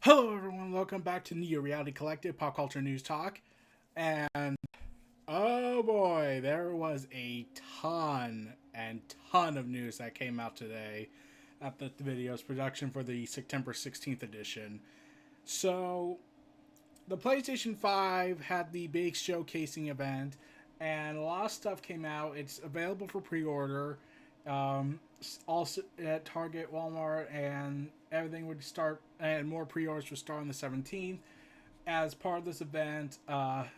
Hello, everyone. Welcome back to Neo Reality Collective Pop Culture News Talk. And oh boy, there was a ton of news that came out today at the video's production for the September 16th edition. So, the PlayStation 5 had the big showcasing event, and a lot of stuff came out. It's available for pre order. Also at Target, Walmart, and everything would start, and more pre orders would start on the 17th. As part of this event, and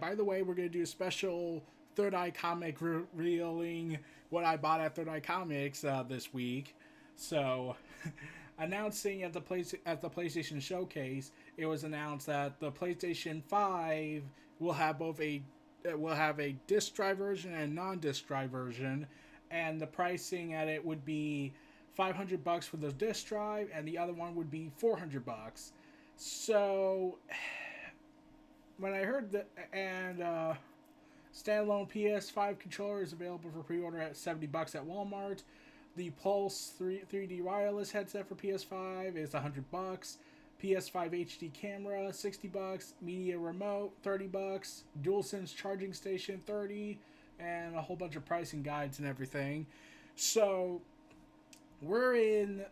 by the way, we're going to do a special Third Eye comic revealing what I bought at Third Eye Comics this week. So, announcing at the PlayStation Showcase, it was announced that the PlayStation 5 will have both a will have a disc drive version and a non-disc drive version, and the pricing at it would be $500 for the disc drive, and the other one would be $400. So when I heard that, and standalone PS5 controller is available for pre-order at $70 at Walmart. The Pulse 3D wireless headset for PS5 is $100. PS5 HD camera $60. Media remote $30. DualSense charging station $30, and a whole bunch of pricing guides and everything. So we're in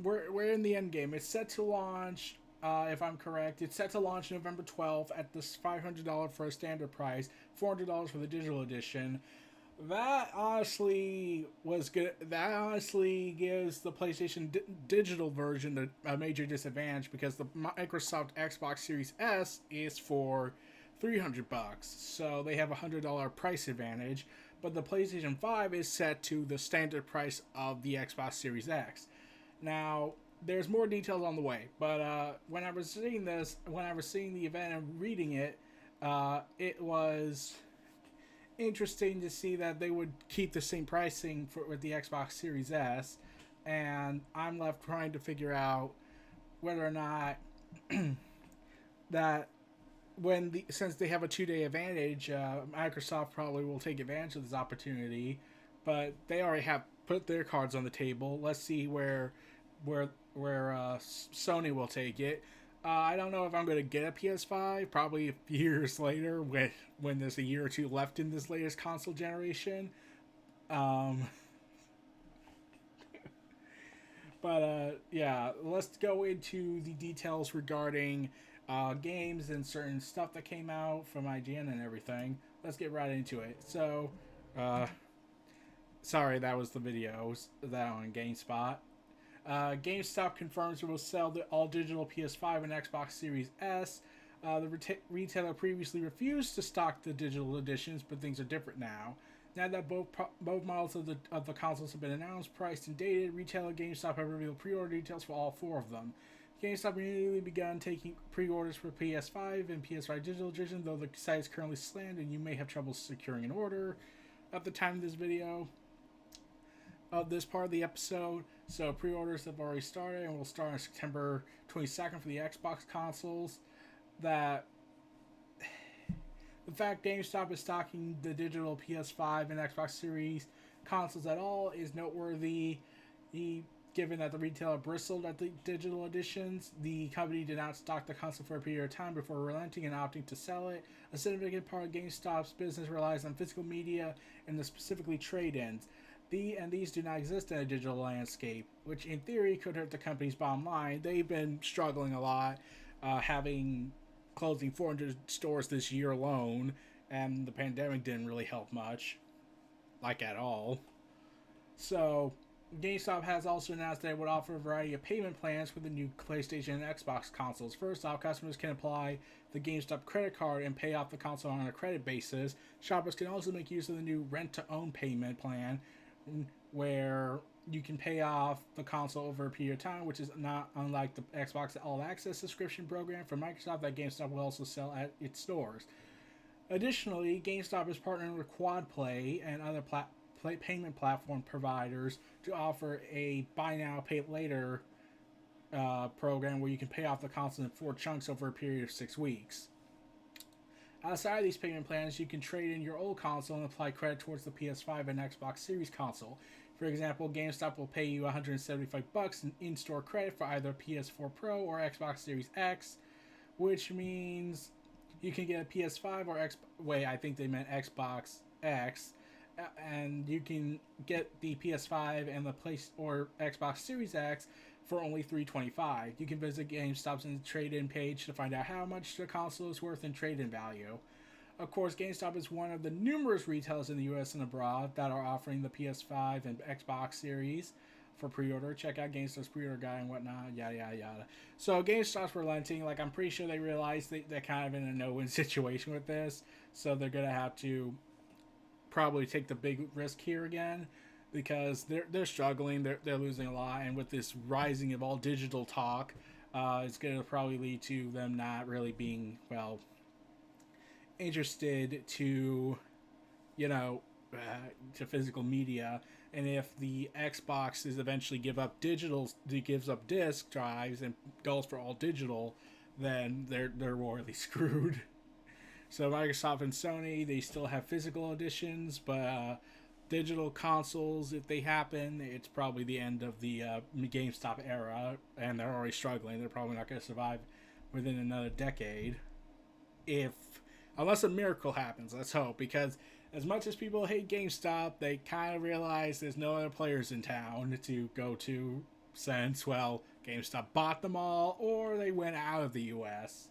we're in the end game. It's set to launch. If I'm correct, it's set to launch November 12th at this $500 for a standard price, $400 for the digital edition. That honestly was good. That honestly gives the PlayStation digital version a major disadvantage because the Microsoft Xbox Series S is for $300, so they have a $100 price advantage. But the PlayStation 5 is set to the standard price of the Xbox Series X. Now, there's more details on the way, but when I was seeing the event and reading it, it was interesting to see that they would keep the same pricing with the Xbox Series S, and I'm left trying to figure out whether or not that since they have a 2 day advantage, Microsoft probably will take advantage of this opportunity, but they already have put their cards on the table. Let's see where Sony will take it. I don't know if I'm going to get a PS5 probably years later when there's a year or two left in this latest console generation. Um, but yeah, let's go into the details regarding games and certain stuff that came out from IGN and everything. Let's get right into it. So, uh, sorry, that was the video that on GameSpot. GameStop confirms it will sell the all digital PS5 and Xbox Series S. The retailer previously refused to stock the digital editions, but things are different now. Now that both models of the consoles have been announced, priced, and dated, retailer GameStop have revealed pre-order details for all four of them. GameStop immediately began taking pre-orders for PS5 and PS5 digital edition, though the site is currently slammed and you may have trouble securing an order. At the time of this video, of this part of the episode. So pre-orders have already started and will start on September 22nd for the Xbox consoles. That the fact GameStop is stocking the digital PS5 and Xbox Series consoles at all is noteworthy. Given that the retailer bristled at the digital editions, the company did not stock the console for a period of time before relenting and opting to sell it. A significant part of GameStop's business relies on physical media and the specifically trade-ins. These do not exist in a digital landscape, which in theory could hurt the company's bottom line. They've been struggling a lot, having closing 400 stores this year alone, and the pandemic didn't really help much, like at all. So, GameStop has also announced that it would offer a variety of payment plans for the new PlayStation and Xbox consoles. First off, customers can apply the GameStop credit card and pay off the console on a credit basis. Shoppers can also make use of the new rent to own payment plan, where you can pay off the console over a period of time, which is not unlike the Xbox All Access subscription program from Microsoft that GameStop will also sell at its stores. Additionally, GameStop is partnering with QuadPlay and other payment platform providers to offer a buy now, pay later program where you can pay off the console in four chunks over a period of 6 weeks. Outside of these payment plans, you can trade in your old console and apply credit towards the PS5 and Xbox Series console. For example, GameStop will pay you $175 in in-store credit for either PS4 Pro or Xbox Series X, which means you can get a PS5 or X. Wait, I think they meant Xbox X, and you can get the PS5 and the or Xbox Series X for only $325. You can visit GameStop's trade-in page to find out how much the console is worth in trade-in value. Of course, GameStop is one of the numerous retailers in the US and abroad that are offering the PS5 and Xbox Series for pre-order. Check out GameStop's pre-order guide and whatnot, yada, yada, yada. So GameStop's relenting. Like, I'm pretty sure they realize they're kind of in a no-win situation with this. So they're going to have to probably take the big risk here again because they're struggling. They're losing a lot. And with this rising of all digital talk, it's going to probably lead to them not really being, well, interested to, to physical media. And if the Xbox is eventually gives up disk drives and goes for all digital, then they're royally screwed. So Microsoft and Sony, they still have physical editions, but digital consoles, if they happen, it's probably the end of the GameStop era, and they're already struggling. They're probably not going to survive within another decade, unless a miracle happens. Let's hope, because as much as people hate GameStop, they kind of realize there's no other players in town to go to since, well, GameStop bought them all or they went out of the US.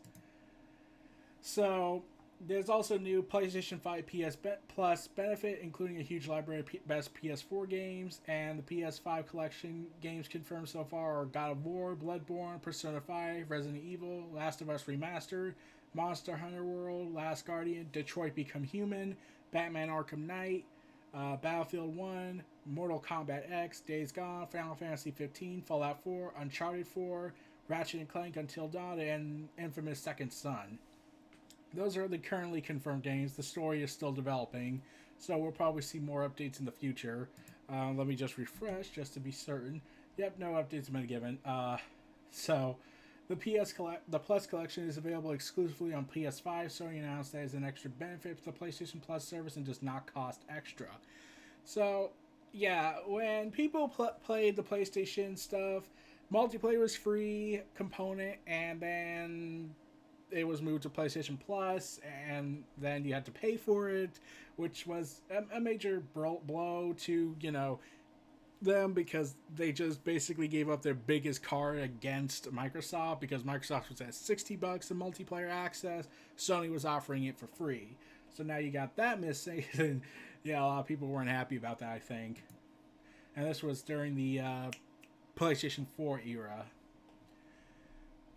So there's also new PlayStation 5 PS Plus benefit, including a huge library of best PS4 games, and the PS5 collection games confirmed so far are God of War, Bloodborne, Persona 5, Resident Evil, Last of Us Remastered, Monster Hunter World, Last Guardian, Detroit Become Human, Batman Arkham Knight, Battlefield 1, Mortal Kombat X, Days Gone, Final Fantasy 15, Fallout 4, Uncharted 4, Ratchet & Clank Until Dawn, and Infamous Second Son. Those are the currently confirmed games. The story is still developing, so we'll probably see more updates in the future. Let me just refresh just to be certain. Yep, no updates have been given. So the Plus collection is available exclusively on PS5. Sony announced that as an extra benefit to the PlayStation Plus service and does not cost extra. So, yeah, when people played the PlayStation stuff, multiplayer was free component, and then it was moved to PlayStation Plus, and then you had to pay for it, which was a major blow to, them, because they just basically gave up their biggest card against Microsoft, because Microsoft was at $60 in multiplayer access. Sony was offering it for free. So now you got that missing. And yeah, a lot of people weren't happy about that, I think. And this was during the PlayStation 4 era.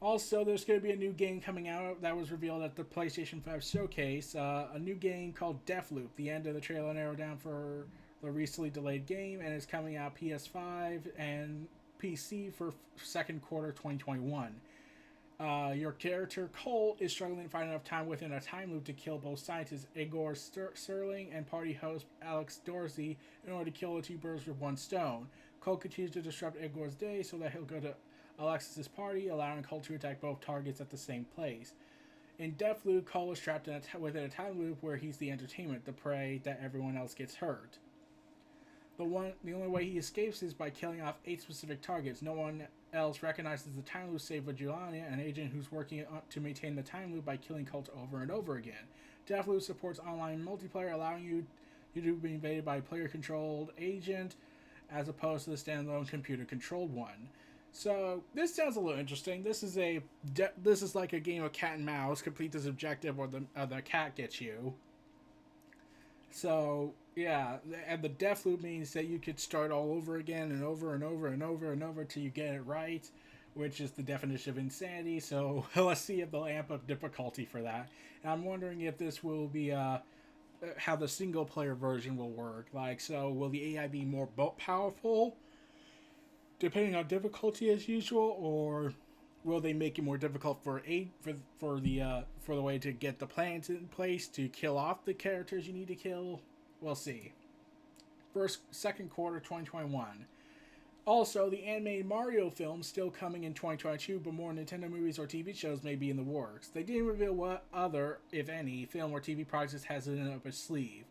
Also, there's going to be a new game coming out that was revealed at the PlayStation 5 showcase. A new game called Deathloop. The end of the trailer narrowed down for the recently delayed game, and it's coming out PS5 and PC for second quarter 2021. Your character, Cole, is struggling to find enough time within a time loop to kill both scientist Igor Sterling and party host Alex Dorsey in order to kill the two birds with one stone. Cole continues to disrupt Igor's day so that he'll go to Alexis's party, allowing Cole to attack both targets at the same place. In Deathloop, Cole is trapped within a time loop where he's the entertainment, the prey that everyone else gets hurt. The only way he escapes is by killing off 8 specific targets. No one else recognizes the time loop save Vigilante, an agent who's working to maintain the time loop by killing cults over and over again. Deathloop supports online multiplayer, allowing you to be invaded by a player-controlled agent as opposed to the standalone computer-controlled one. So this sounds a little interesting. This is like a game of cat and mouse. Complete this objective, or the cat gets you. So yeah, and the death loop means that you could start all over again and over and over and over and over till you get it right, which is the definition of insanity. So let's see if they'll amp up difficulty for that. And I'm wondering if this will be how the single player version will work. Like, so will the AI be more powerful depending on difficulty as usual, or will they make it more difficult for the way to get the plans in place to kill off the characters you need to kill? We'll see. Second quarter 2021. Also, the animated Mario film still coming in 2022, but more Nintendo movies or TV shows may be in the works. They didn't reveal what other, if any, film or TV projects has it up its sleeve.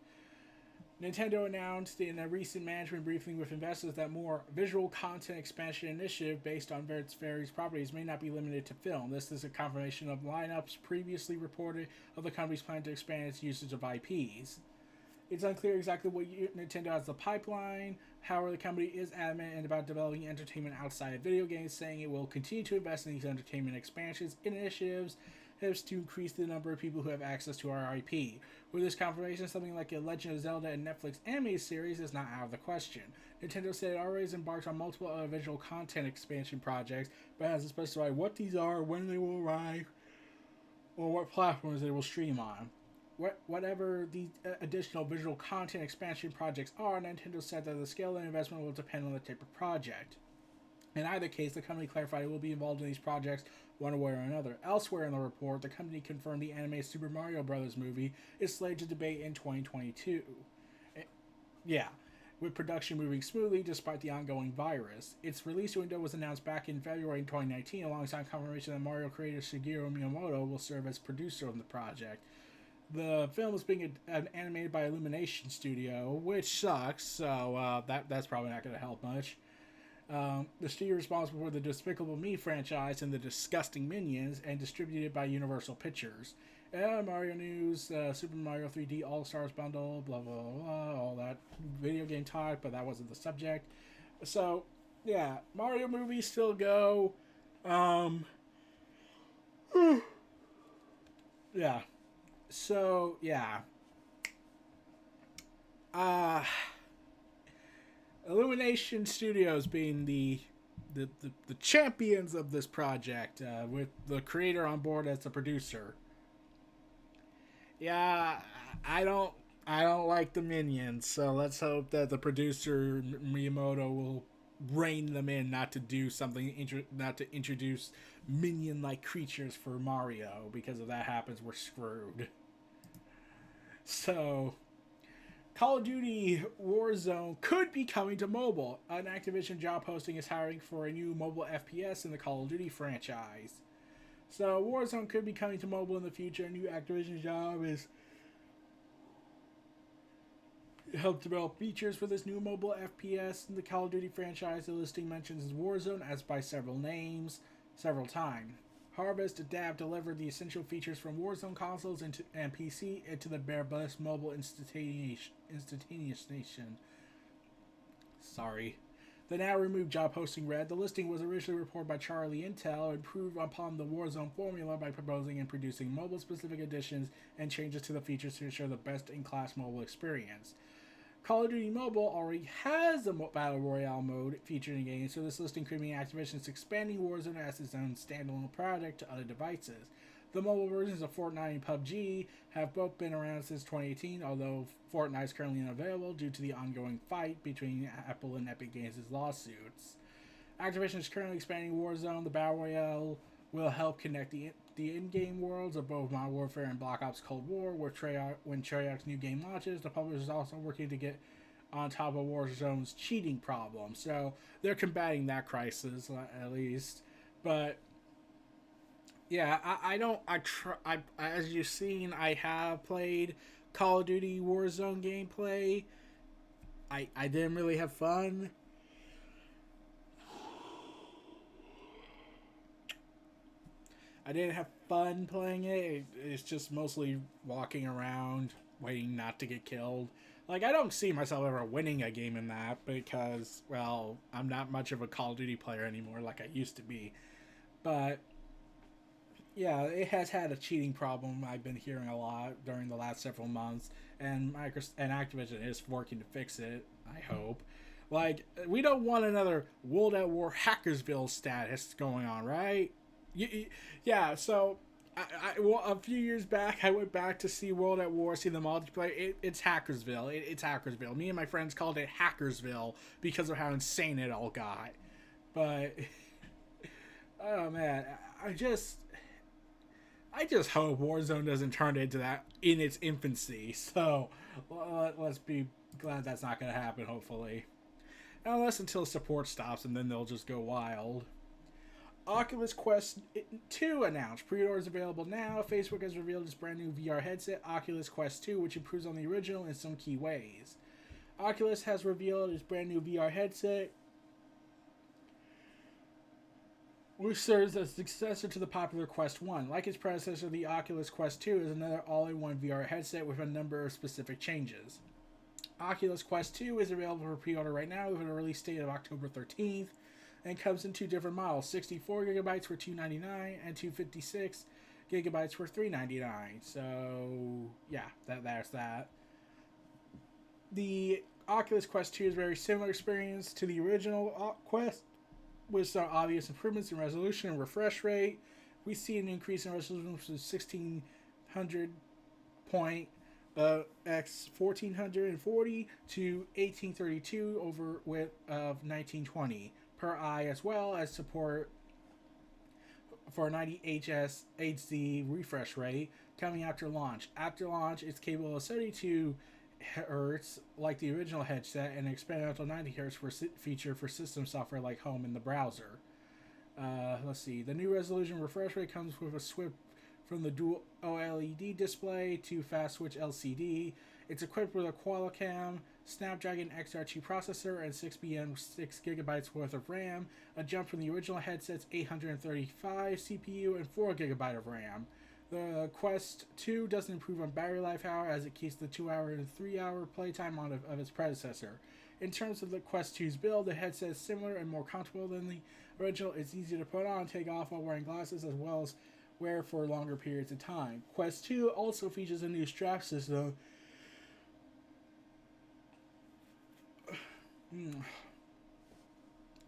Nintendo announced in a recent management briefing with investors that more visual content expansion initiative based on its various properties may not be limited to film. This is a confirmation of lineups previously reported of the company's plan to expand its usage of IPs. It's unclear exactly what Nintendo has the pipeline. However, the company is adamant about developing entertainment outside of video games, saying it will continue to invest in these entertainment expansions initiatives to increase the number of people who have access to our IP. With this confirmation, something like a Legend of Zelda and Netflix anime series is not out of the question. Nintendo said it already has embarked on multiple other visual content expansion projects, but hasn't specified what these are, when they will arrive, or what platforms they will stream on. Whatever the additional visual content expansion projects are, Nintendo said that the scale of the investment will depend on the type of project. In either case, the company clarified it will be involved in these projects one way or another. Elsewhere in the report, the company confirmed the anime Super Mario Bros. Movie is slated to debut in 2022. Yeah, with production moving smoothly despite the ongoing virus. Its release window was announced back in February 2019 alongside confirmation that Mario creator Shigeru Miyamoto will serve as producer on the project. The film is being animated by Illumination Studio, which sucks, so that's probably not going to help much. The studio responsible for the Despicable Me franchise and the Disgusting Minions, and distributed by Universal Pictures. Mario News, Super Mario 3D All-Stars Bundle, blah, blah, blah, all that video game talk, but that wasn't the subject. So, yeah, Mario movies still go. Yeah. So, yeah. Illumination Studios being the champions of this project, with the creator on board as the producer. Yeah, I don't like the Minions, so let's hope that the producer Miyamoto will rein them in, not to do something, not to introduce minion-like creatures for Mario, because if that happens, we're screwed. So, Call of Duty Warzone could be coming to mobile. An Activision job posting is hiring for a new mobile FPS in the Call of Duty franchise. So Warzone could be coming to mobile in the future. A new Activision job is help develop features for this new mobile FPS in the Call of Duty franchise. The listing mentions Warzone as by several names, several times. Harvest Adapt delivered the essential features from Warzone consoles and PC into the bare best mobile instantaneous nation. Sorry. The now removed job posting read, the listing was originally reported by Charlie Intel and improved upon the Warzone formula by proposing and producing mobile-specific additions and changes to the features to ensure the best-in-class mobile experience. Call of Duty Mobile already has a Battle Royale mode featured in the game, so this listing could mean Activision's expanding Warzone as its own standalone product to other devices. The mobile versions of Fortnite and PUBG have both been around since 2018, although Fortnite is currently unavailable due to the ongoing fight between Apple and Epic Games' lawsuits. Activision is currently expanding Warzone. The Battle Royale will help connect the in-game worlds of both Modern Warfare and Black Ops Cold War, when Treyarch's new game launches. The publisher is also working to get on top of Warzone's cheating problem, so they're combating that crisis at least. But yeah, as you've seen, I have played Call of Duty Warzone gameplay. I didn't really have fun. I didn't have fun playing it. It's just mostly walking around, waiting not to get killed. Like, I don't see myself ever winning a game in that because, well, I'm not much of a Call of Duty player anymore like I used to be. But, yeah, it has had a cheating problem I've been hearing a lot during the last several months, and Activision is working to fix it, I hope. Like, we don't want another World at War Hackersville status going on, right? Yeah, so a few years back, I went back to see World at War, see the multiplayer. It's Hackersville. It's Hackersville. Me and my friends called it Hackersville because of how insane it all got. But, oh man, I just hope Warzone doesn't turn into that in its infancy. So, let's be glad that's not going to happen, hopefully. Unless until support stops, and then they'll just go wild. Oculus Quest 2 announced. Pre-orders available now. Facebook has revealed its brand new VR headset, Oculus Quest 2, which improves on the original in some key ways. Oculus has revealed its brand new VR headset, which serves as successor to the popular Quest 1. Like its predecessor, the Oculus Quest 2 is another all-in-one VR headset with a number of specific changes. Oculus Quest 2 is available for pre-order right now with an release date of October 13th and comes in two different models, 64 gigabytes for $299 and 256 gigabytes for $399. So, yeah, there's that. The Oculus Quest 2 is a very similar experience to the original Quest, with some obvious improvements in resolution and refresh rate. We see an increase in resolution from 1600 point x 1440 to 1832 over width of 1920 per eye, as well as support for 90 HS HD refresh rate coming after launch. After launch, it's capable of 72 Hz like the original headset and expanded to 90 Hz for feature for system software like Home in the browser. Let's see. The new resolution refresh rate comes with a switch from the dual OLED display to fast switch LCD. It's equipped with a Qualcomm Snapdragon XR2 processor and 6BM 6GB worth of RAM, a jump from the original headset's 835 CPU and 4GB of RAM. The Quest 2 doesn't improve on battery life, however, as it keeps the 2-hour and 3-hour playtime of its predecessor. In terms of the Quest 2's build, the headset is similar and more comfortable than the original. It's easy to put on and take off while wearing glasses, as well as wear for longer periods of time. Quest 2 also features a new strap system.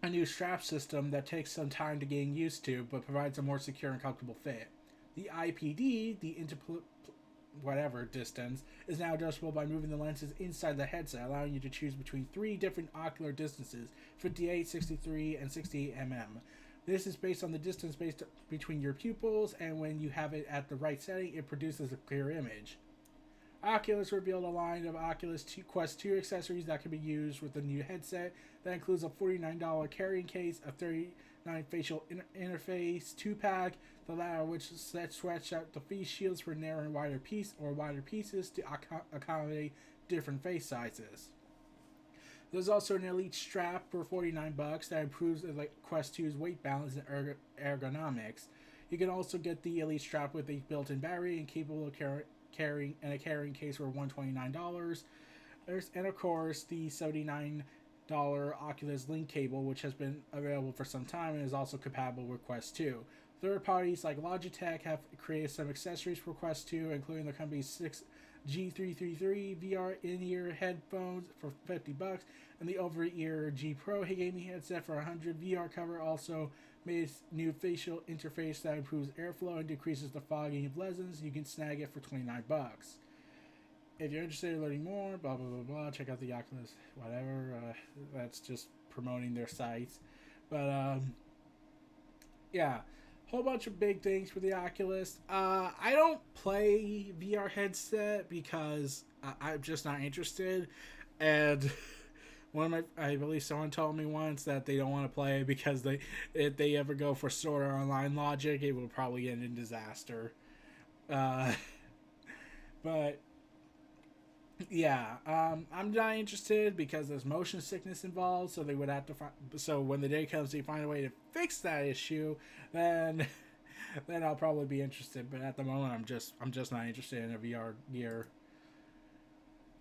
A new strap system that takes some time to get used to, but provides a more secure and comfortable fit. The IPD, the whatever distance, is now adjustable by moving the lenses inside the headset, allowing you to choose between 3 different ocular distances, 58, 63, and 68 mm. This is based on the distance between your pupils, and when you have it at the right setting, it produces a clear image. Oculus revealed a line of Oculus Quest 2 accessories that can be used with the new headset. That includes a $49 carrying case, a $39 facial interface 2-pack, the latter which stretch out the face shields for narrower and wider pieces to accommodate different face sizes. There's also an Elite strap for $49 that improves the Quest 2's weight balance and ergonomics. You can also get the Elite strap with a built-in battery and capable of carrying a carrying case for $129. And of course, the $79 Oculus Link cable, which has been available for some time and is also compatible with Quest 2. Third parties like Logitech have created some accessories for Quest 2, including the company's 6G333 VR in-ear headphones for $50, and the over-ear G Pro gaming headset for $100. VR cover also made a new facial interface that improves airflow and decreases the fogging of lessons. You can snag it for $29. If you're interested in learning more, blah blah blah blah, check out the Oculus, whatever. That's just promoting their sites, but yeah. Whole bunch of big things for the Oculus. I don't play VR headset because I'm just not interested. And I believe someone told me once that they don't want to play because if they ever go for Sword Art Online logic, it will probably end in disaster. But yeah, I'm not interested because there's motion sickness involved. So they would have to so when the day comes, they find a way to fix that issue, then I'll probably be interested. But at the moment, I'm just not interested in a VR gear.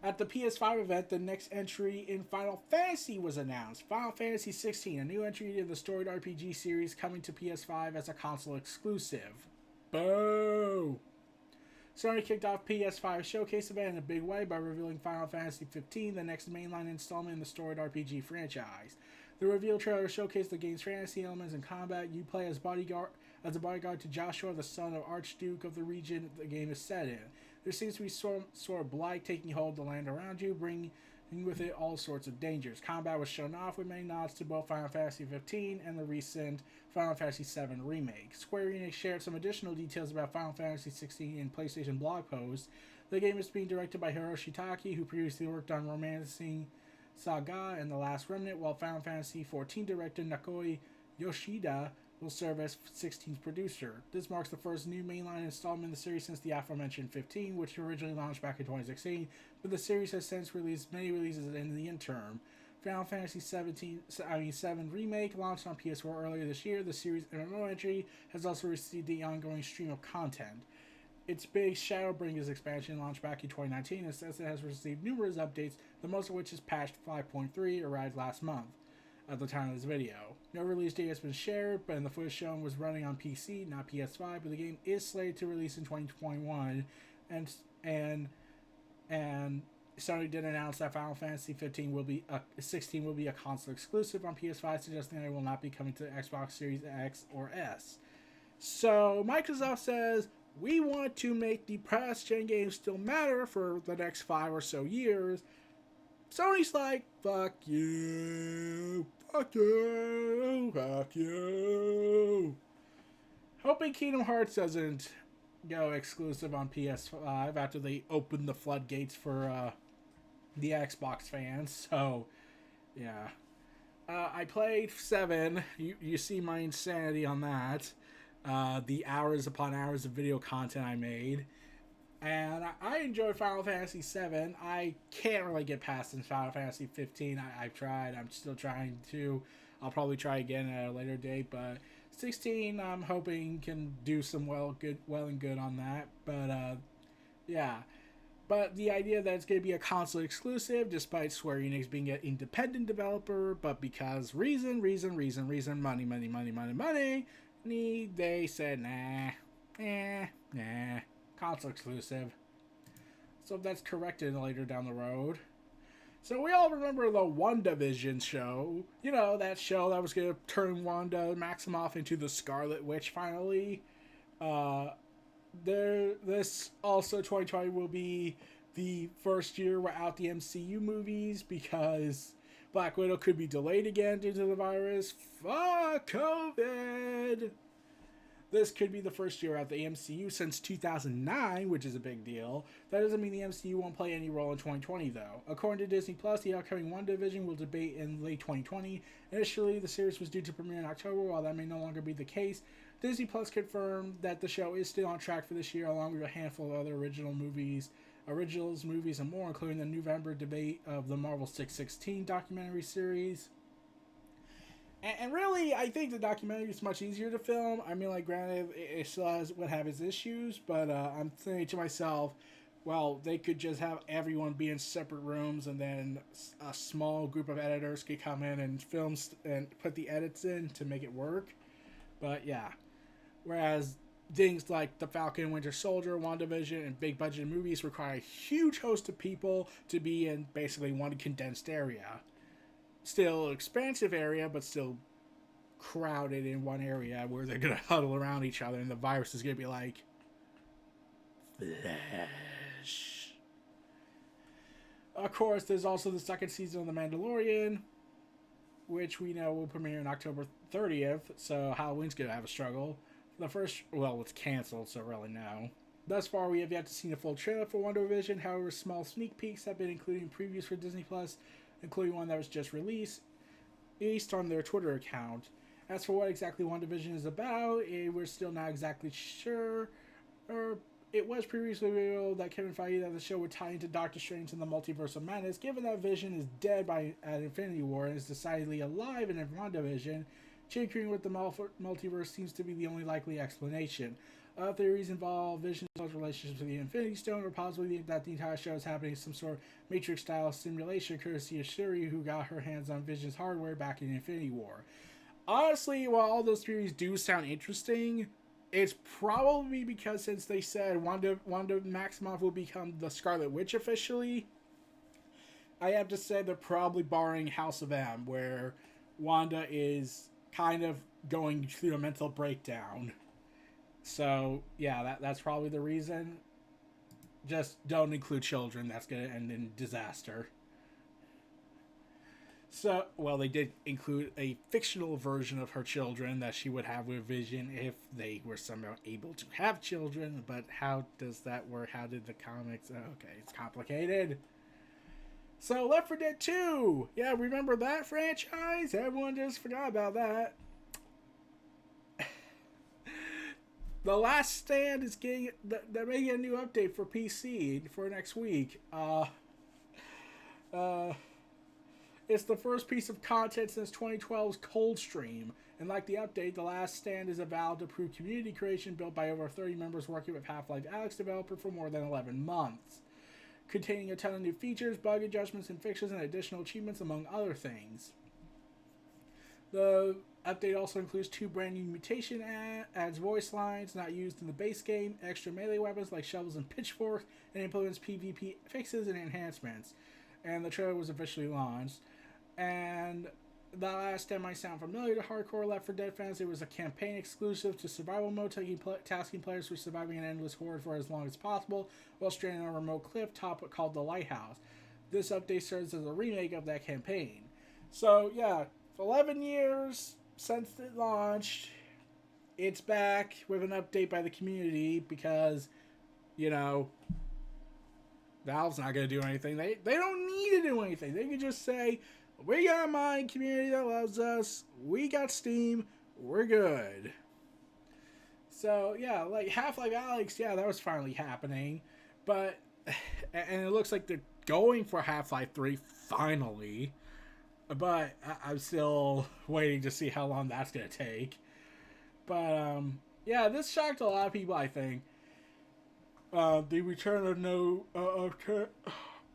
At the PS5 event, the next entry in Final Fantasy was announced. Final Fantasy 16, a new entry in the storied RPG series, coming to PS5 as a console exclusive. Boo! Sony kicked off PS5 showcase event in a big way by revealing Final Fantasy 15, the next mainline installment in the storied RPG franchise. The reveal trailer showcased the game's fantasy elements and combat. You play as a bodyguard to Joshua, the son of Archduke of the region the game is set in. There seems to be sort of blight taking hold of the land around you, bringing with it all sorts of dangers. Combat was shown off with many nods to both Final Fantasy 15 and the recent Final Fantasy 7 remake. Square Enix shared some additional details about Final Fantasy 16 in PlayStation blog posts. The game is being directed by Hiroshi Taki, who previously worked on Romancing Saga and The Last Remnant, while Final Fantasy 14 director Nakoi Yoshida will serve as 16's producer. This marks the first new mainline installment in the series since the aforementioned 15, which originally launched back in 2016, but the series has since released many releases in the interim. Final Fantasy 7 Remake launched on PS4 earlier this year. The series' MMO entry has also received the ongoing stream of content. Its big Shadowbringers expansion launched back in 2019 and says it has received numerous updates, the most of which is patch 5.3, arrived last month at the time of this video. No release date has been shared, but the footage shown was running on PC, not PS5, but the game is slated to release in 2021, and Sony did announce that Final Fantasy 16 will be a console exclusive on PS5, suggesting that it will not be coming to Xbox Series X or S. So Microsoft says, we want to make the past gen games still matter for the next 5 or so years. Sony's like, fuck you, fuck you, fuck you. Hoping Kingdom Hearts doesn't go exclusive on PS5 after they open the floodgates for the Xbox fans. So, yeah. I played 7. You see my insanity on that. The hours upon hours of video content I made. And I enjoyed Final Fantasy 7. I can't really get past Final Fantasy 15. I've tried. I'm still trying to. I'll probably try again at a later date. But 16, I'm hoping can do some well and good on that. But, yeah. But the idea that it's going to be a console exclusive, despite Square Enix being an independent developer, but because reason, money, they said, nah, console exclusive. So that's corrected later down the road. So we all remember the WandaVision show. You know, that show that was going to turn Wanda Maximoff into the Scarlet Witch finally. This also 2020 will be the first year without the MCU movies because Black Widow could be delayed again due to the virus. Fuck COVID! This could be the first year without the MCU since 2009, which is a big deal. That doesn't mean the MCU won't play any role in 2020, though. According to Disney Plus, the upcoming WandaVision will debate in late 2020. Initially, the series was due to premiere in October, while that may no longer be the case. Disney Plus confirmed that the show is still on track for this year, along with a handful of other originals, movies, and more, including the November debate of the Marvel 616 documentary series. And really, I think the documentary is much easier to film. I mean, like, granted, it still would have its issues, but I'm thinking to myself, well, they could just have everyone be in separate rooms, and then a small group of editors could come in and film and put the edits in to make it work. But yeah, whereas things like The Falcon and Winter Soldier, WandaVision, and big budget movies require a huge host of people to be in basically one condensed area. Still expansive area, but still crowded in one area where they're going to huddle around each other and the virus is going to be like flesh. Of course, there's also the second season of The Mandalorian, which we know will premiere on October 30th, so Halloween's going to have a struggle. The first, well, it's canceled, so really no. Thus far, we have yet to see a full trailer for WandaVision. However, small sneak peeks have been included in previews for Disney Plus, including one that was just released on their Twitter account. As for what exactly WandaVision is about, we're still not exactly sure. It was previously revealed that Kevin Feige that the show would tie into Doctor Strange and the Multiverse of Madness. Given that Vision is dead at Infinity War and is decidedly alive in WandaVision, tinkering with the multiverse seems to be the only likely explanation. Other theories involve Vision's relationships with the Infinity Stone, or possibly that the entire show is happening in some sort of Matrix-style simulation, courtesy of Shuri, who got her hands on Vision's hardware back in Infinity War. Honestly, while all those theories do sound interesting, it's probably because since they said Wanda Maximoff will become the Scarlet Witch officially, I have to say they're probably borrowing House of M, where Wanda is kind of going through a mental breakdown. So, yeah, that's probably the reason. Just don't include children. That's going to end in disaster. So, well, they did include a fictional version of her children that she would have with Vision if they were somehow able to have children. But how does that work? How did the comics... Okay, it's complicated. So, Left 4 Dead 2. Yeah, remember that franchise? Everyone just forgot about that. The Last Stand is getting. They're making a new update for PC for next week. Uh, it's the first piece of content since 2012's Coldstream. And like the update, The Last Stand is a Valve-approved community creation built by over 30 members working with Half-Life Alyx developer for more than 11 months. Containing a ton of new features, bug adjustments, and fixes, and additional achievements, among other things. The update also includes 2 brand new mutation adds voice lines not used in the base game, extra melee weapons like shovels and pitchforks, and implements PvP fixes and enhancements. And the trailer was officially launched. And The Last Stand might sound familiar to hardcore Left 4 Dead fans. It was a campaign exclusive to survival mode, tasking players for surviving an endless horde for as long as possible while stranded on a remote cliff top called the Lighthouse. This update serves as a remake of that campaign. So yeah, 11 years since it launched, it's back with an update by the community because, you know, Valve's not going to do anything. They don't need to do anything. They can just say, we got a mining community that loves us. We got Steam. We're good. So, yeah, like Half-Life Alyx, yeah, that was finally happening. But, and it looks like they're going for Half-Life 3 finally. But I'm still waiting to see how long that's going to take. But, yeah, this shocked a lot of people, I think. The return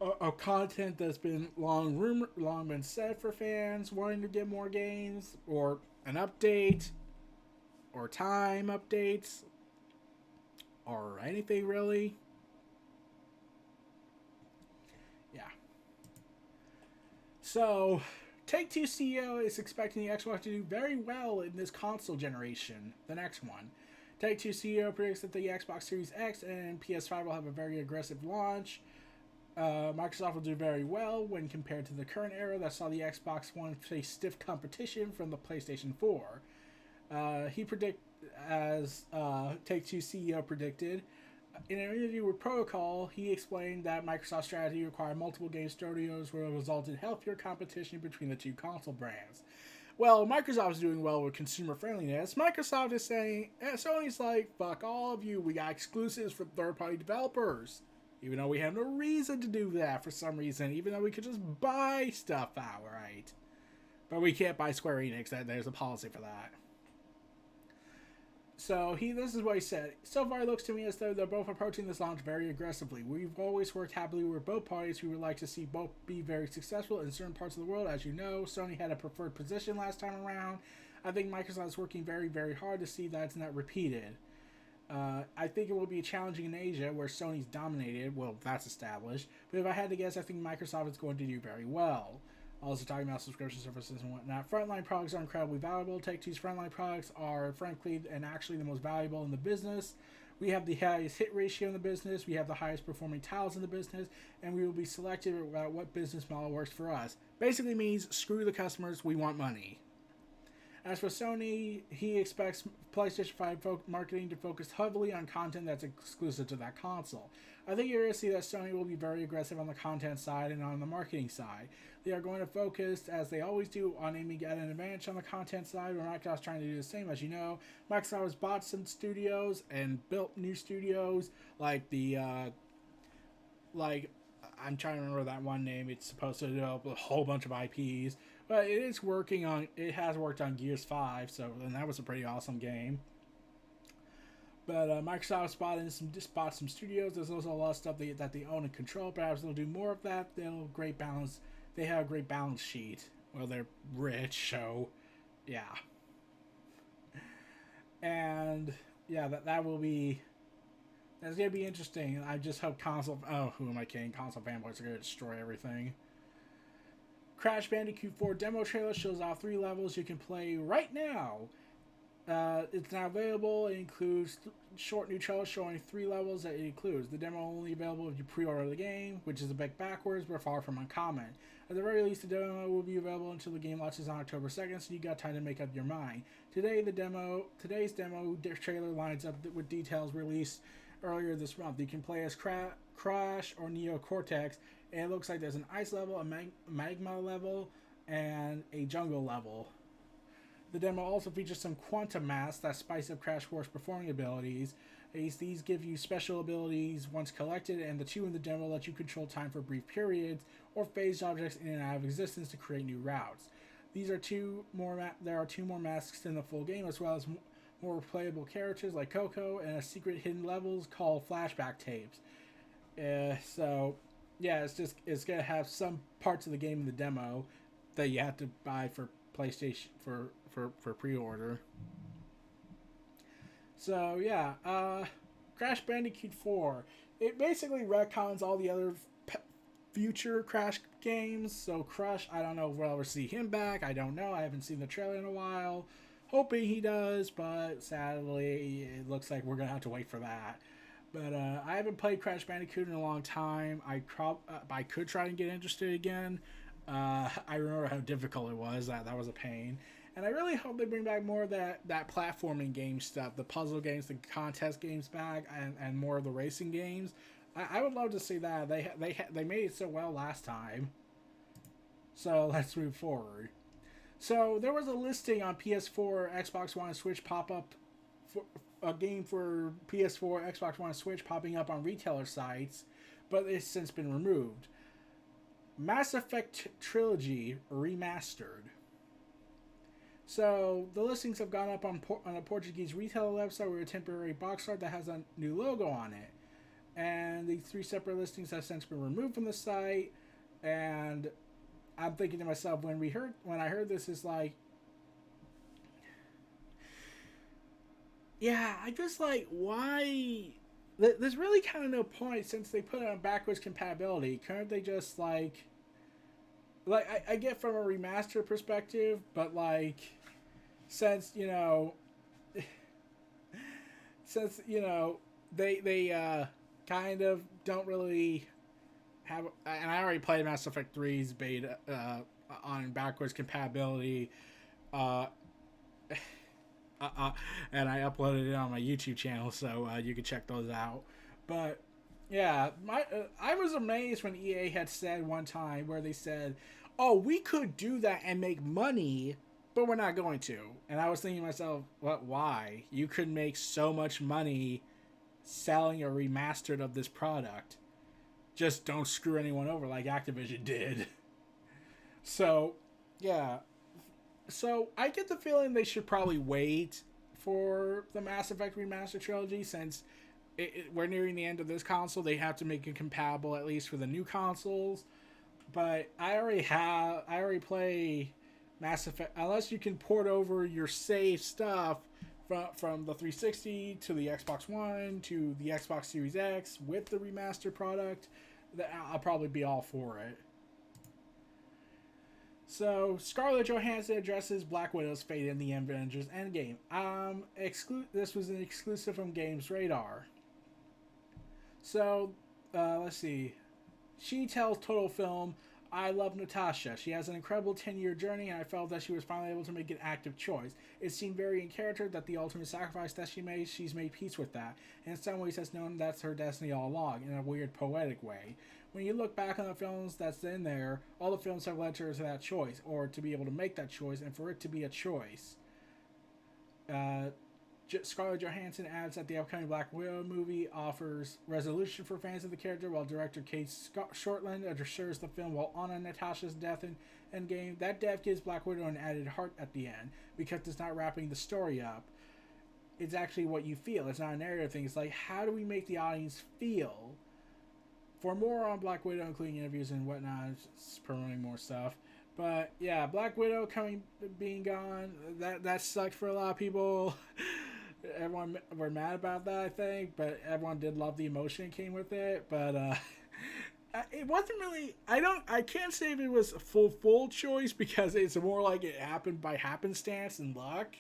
of content that's been long been said for fans wanting to get more games, or an update, or time updates, or anything really. Yeah. So, Take-Two CEO is expecting the Xbox to do very well in this console generation, the next one. Take-Two CEO predicts that the Xbox Series X and PS5 will have a very aggressive launch. Microsoft will do very well when compared to the current era that saw the Xbox One face stiff competition from the PlayStation 4. Take-Two CEO predicted, in an interview with Protocol, he explained that Microsoft's strategy required multiple game studios will result in healthier competition between the two console brands. Well, Microsoft's doing well with consumer friendliness. Microsoft is saying, Sony's like, fuck all of you, we got exclusives from third-party developers. Even though we have no reason to do that for some reason, even though we could just buy stuff outright. But we can't buy Square Enix, there's a policy for that. So this is what he said. So far it looks to me as though they're both approaching this launch very aggressively. We've always worked happily with both parties. We would like to see both be very successful in certain parts of the world. As you know, Sony had a preferred position last time around. I think Microsoft is working very, very hard to see that it's not repeated. I think it will be challenging in Asia, where Sony's dominated. Well, that's established. But if I had to guess, I think Microsoft is going to do very well. Also talking about subscription services and whatnot. Frontline products are incredibly valuable. Take-Two's frontline products are, frankly, and actually the most valuable in the business. We have the highest hit ratio in the business. We have the highest performing titles in the business. And we will be selective about what business model works for us. Basically means, screw the customers, we want money. As for Sony, he expects PlayStation 5 marketing to focus heavily on content that's exclusive to that console. I think you're going to see that Sony will be very aggressive on the content side and on the marketing side. They are going to focus, as they always do, on aiming at an advantage on the content side, where Microsoft's trying to do the same. As you know, Microsoft has bought some studios and built new studios, like I'm trying to remember that one name. It's supposed to develop a whole bunch of IPs. But it has worked on Gears 5, and that was a pretty awesome game. But Microsoft bought some studios. There's also a lot of stuff that they own and control. Perhaps they'll do more of that. They have a great balance sheet. Well, they're rich, so yeah. And yeah, that's going to be interesting. I just hope who am I kidding? Console fanboys are going to destroy everything. Crash Bandicoot 4 demo trailer shows off 3 levels you can play right now. It's now available. It includes short new trailer showing 3 levels that it includes. The demo only available if you pre-order the game, which is a bit backwards, but far from uncommon. At the very least, the demo will be available until the game launches on October 2nd, so you got time to make up your mind. Today's demo trailer lines up with details released earlier this month. You can play as Crash or Neo Cortex, and it looks like there's an ice level, a magma level, and a jungle level. The demo also features some quantum masks that spice up Crash 4's performing abilities. These give you special abilities once collected, and the two in the demo let you control time for brief periods or phase objects in and out of existence to create new routes. There are two more masks in the full game, as well as more playable characters like Coco and a secret hidden levels called flashback tapes. So yeah, it's gonna have some parts of the game in the demo that you have to buy for PlayStation for pre-order. So yeah, Crash Bandicoot 4. It basically retcons all the other future Crash games. So Crush, I don't know if we'll ever see him back. I don't know. I haven't seen the trailer in a while. Hoping he does, but sadly, it looks like we're gonna have to wait for that. But I haven't played Crash Bandicoot in a long time. I could try and get interested again. I remember how difficult it was. That was a pain. And I really hope they bring back more of that platforming game stuff, the puzzle games, the contest games back, and more of the racing games. I would love to see that. They made it so well last time. So let's move forward. So there was a listing on PS4, Xbox One, and Switch pop up for a game for PS4, Xbox One, and Switch popping up on retailer sites, but it's since been removed. Mass Effect Trilogy Remastered. So the listings have gone up on a Portuguese retailer website with a temporary box art that has a new logo on it. And these three separate listings have since been removed from the site. And I'm thinking to myself, when I heard this, is like, yeah, I just like, why? There's really kind of no point since they put it on backwards compatibility. Couldn't they just I get from a remaster perspective, but like, since they kind of don't really have, and I already played Mass Effect 3's beta on backwards compatibility, and I uploaded it on my YouTube channel, so you can check those out. But yeah, I was amazed when EA had said one time where they said, "Oh, we could do that and make money, but we're not going to." And I was thinking to myself, "What? Why? You could make so much money selling a remastered of this product. Just don't screw anyone over like Activision did." So, yeah. So I get the feeling they should probably wait for the Mass Effect Remastered trilogy, since we're nearing the end of this console. They have to make it compatible at least for the new consoles. But I already play Mass Effect. Unless you can port over your save stuff from the 360 to the Xbox One to the Xbox Series X with the remastered product, I'll probably be all for it. So, Scarlett Johansson addresses Black Widow's fate in the Avengers Endgame. This was an exclusive from Games Radar. So, let's see. She tells Total Film, "I love Natasha. She has an incredible 10-year journey, and I felt that she was finally able to make an active choice. It seemed very in character that the ultimate sacrifice that she made, she's made peace with that. And in some ways has known that's her destiny all along, in a weird poetic way. When you look back on the films that's in there, all the films have led her to that choice, or to be able to make that choice, and for it to be a choice." Scarlett Johansson adds that the upcoming Black Widow movie offers resolution for fans of the character, while director Kate Shortland assures the film will honor Natasha's death in Endgame. That death gives Black Widow an added heart at the end, because it's not wrapping the story up. It's actually what you feel. It's not a narrative thing. It's like, how do we make the audience feel? For more on Black Widow, including interviews and whatnot, it's promoting more stuff. But yeah, Black Widow being gone, that sucked for a lot of people. Everyone were mad about that, I think, but everyone did love the emotion that came with it. But it wasn't really. I can't say if it was a full choice, because it's more like it happened by happenstance and luck.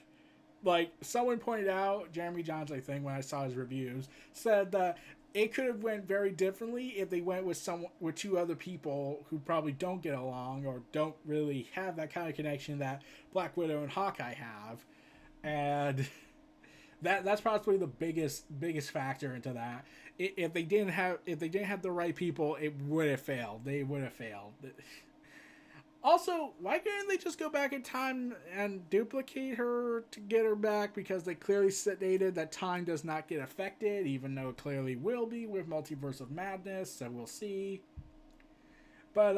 Like someone pointed out, Jeremy Johns, I think, when I saw his reviews, said that it could have went very differently if they went with two other people who probably don't get along or don't really have that kind of connection that Black Widow and Hawkeye have, and that's probably the biggest factor into that. If they didn't have the right people, it would have failed. They would have failed. Also, why couldn't they just go back in time and duplicate her to get her back? Because they clearly stated that time does not get affected, even though it clearly will be with Multiverse of Madness, so we'll see. But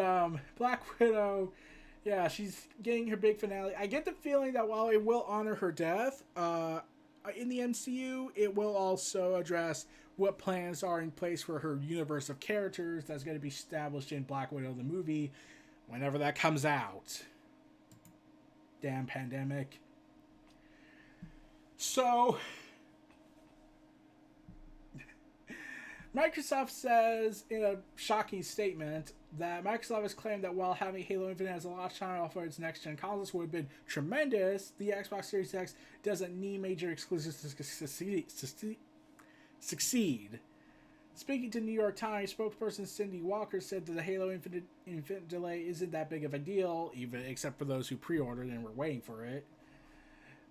Black Widow, yeah, she's getting her big finale. I get the feeling that while it will honor her death, in the MCU, it will also address what plans are in place for her universe of characters that's going to be established in Black Widow the movie whenever that comes out. Damn pandemic. So, Microsoft says in a shocking statement that Microsoft has claimed that while having Halo Infinite as a launch title for its next-gen consoles would have been tremendous, the Xbox Series X doesn't need major exclusives to succeed. Speaking to New York Times, spokesperson Cindy Walker said that the Halo Infinite delay isn't that big of a deal, even except for those who pre-ordered and were waiting for it.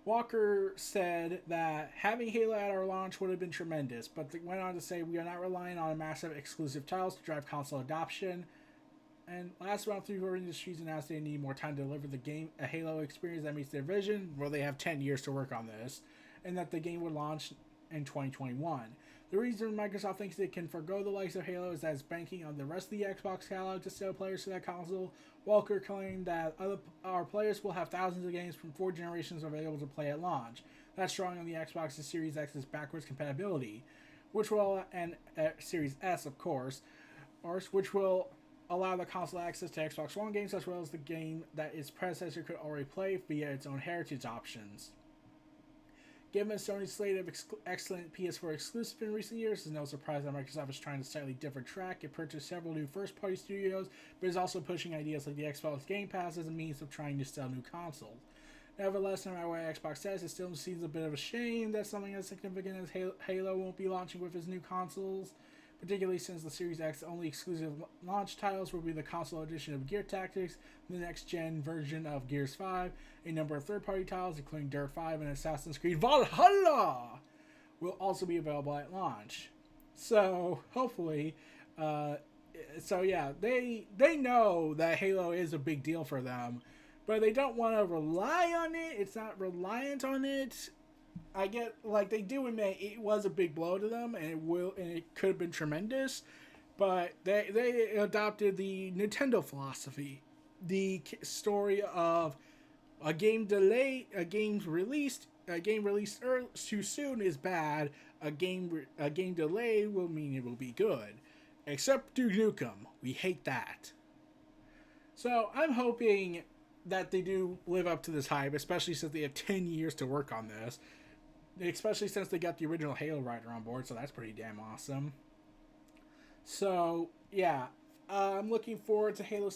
Walker said that having Halo at our launch would have been tremendous, but went on to say we are not relying on massive exclusive titles to drive console adoption. And last month, 3 Industries announced they need more time to deliver the game a Halo experience that meets their vision. Well, they have 10 years to work on this, and that the game would launch in 2021. The reason Microsoft thinks they can forgo the likes of Halo is that it's banking on the rest of the Xbox catalog to sell players to that console. Walker claimed that our players will have thousands of games from 4 generations available to play at launch. That's drawing on the Xbox Series X's backwards compatibility, which will, and Series S, of course, which will allow the console access to Xbox One games as well as the game that its predecessor could already play via its own heritage options. Given Sony's slate of excellent PS4 exclusives in recent years, it's no surprise that Microsoft is trying a slightly different track. It purchased several new first-party studios, but is also pushing ideas like the Xbox Game Pass as a means of trying to sell new consoles. Nevertheless, no matter what Xbox says, it still seems a bit of a shame that something as significant as Halo won't be launching with its new consoles, particularly since the Series X only exclusive launch titles will be the console edition of Gear Tactics, the next-gen version of Gears 5, a number of third-party titles, including Dirt 5 and Assassin's Creed Valhalla, will also be available at launch. So, hopefully, they know that Halo is a big deal for them, but they don't want to rely on it. It's not reliant on it. I get, like, they do admit it was a big blow to them, and it could have been tremendous, but they adopted the Nintendo philosophy, the story of a game released too soon is bad. A game delay will mean it will be good, except Duke Nukem. We hate that. So I'm hoping that they do live up to this hype, especially since they have 10 years to work on this. Especially since they got the original Halo writer on board, so that's pretty damn awesome. So, yeah. I'm looking forward to Halo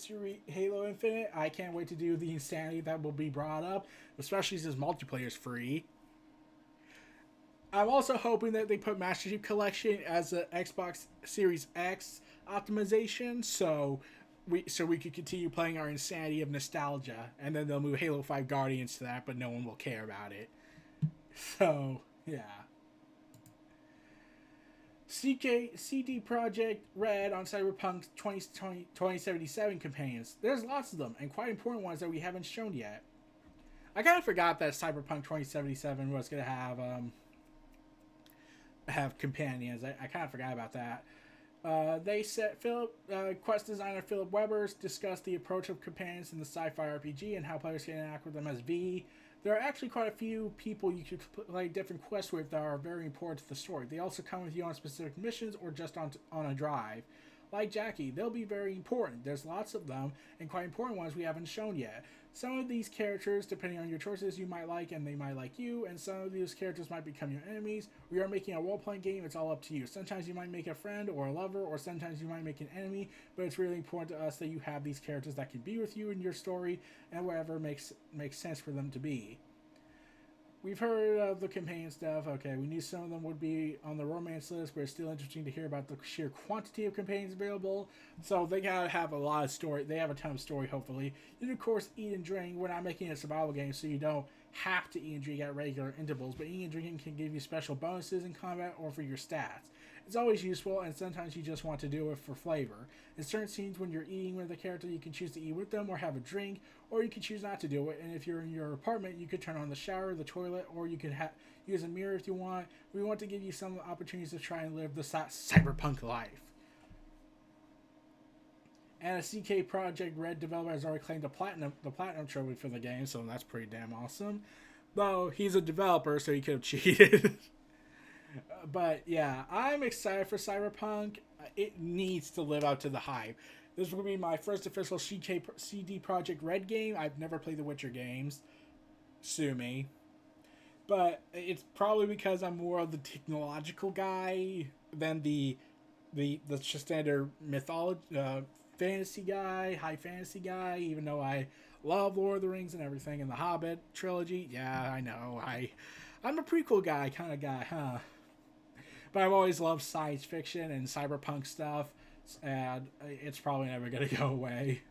Infinite. I can't wait to do the insanity that will be brought up, especially since multiplayer is free. I'm also hoping that they put Master Chief Collection as an Xbox Series X optimization, so we could continue playing our insanity of nostalgia, and then they'll move Halo 5 Guardians to that, but no one will care about it. So, yeah. CD Projekt Red on Cyberpunk 2077 campaigns. There's lots of them, and quite important ones that we haven't shown yet. I kind of forgot that Cyberpunk 2077 was going to have companions. I kind of forgot about that. They said quest designer Philip Weber discussed the approach of companions in the sci-fi RPG and how players can interact with them as V. There are actually quite a few people you could play different quests with that are very important to the story. They also come with you on specific missions or just on a drive. Like Jackie, they'll be very important. There's lots of them, and quite important ones we haven't shown yet. Some of these characters, depending on your choices, you might like and they might like you, and some of these characters might become your enemies. We are making a role-playing game, it's all up to you. Sometimes you might make a friend or a lover, or sometimes you might make an enemy, but it's really important to us that you have these characters that can be with you in your story, and wherever makes sense for them to be. We've heard of the companion stuff. Okay, we knew some of them would be on the romance list, but it's still interesting to hear about the sheer quantity of companions available. So they gotta have a lot of story. They have a ton of story, hopefully. And of course, eat and drink. We're not making a survival game, so you don't have to eat and drink at regular intervals, but eating and drinking can give you special bonuses in combat or for your stats. It's always useful, and sometimes you just want to do it for flavor. In certain scenes, when you're eating with a character, you can choose to eat with them or have a drink, or you can choose not to do it. And if you're in your apartment, you could turn on the shower, the toilet, or you could use a mirror if you want. We want to give you some opportunities to try and live the cyberpunk life. And a CD Projekt Red developer has already claimed the platinum trophy for the game, so that's pretty damn awesome. Though he's a developer, so he could have cheated. But yeah, I'm excited for Cyberpunk. It needs to live up to the hype. This will be my first official CD Projekt Red game. I've never played the Witcher games. Sue me. But it's probably because I'm more of the technological guy than the standard mythology, fantasy guy, high fantasy guy, even though I love Lord of the Rings and everything, and the Hobbit trilogy. Yeah, I know. I'm a prequel guy kind of guy, huh? But I've always loved science fiction and cyberpunk stuff, and it's probably never going to go away.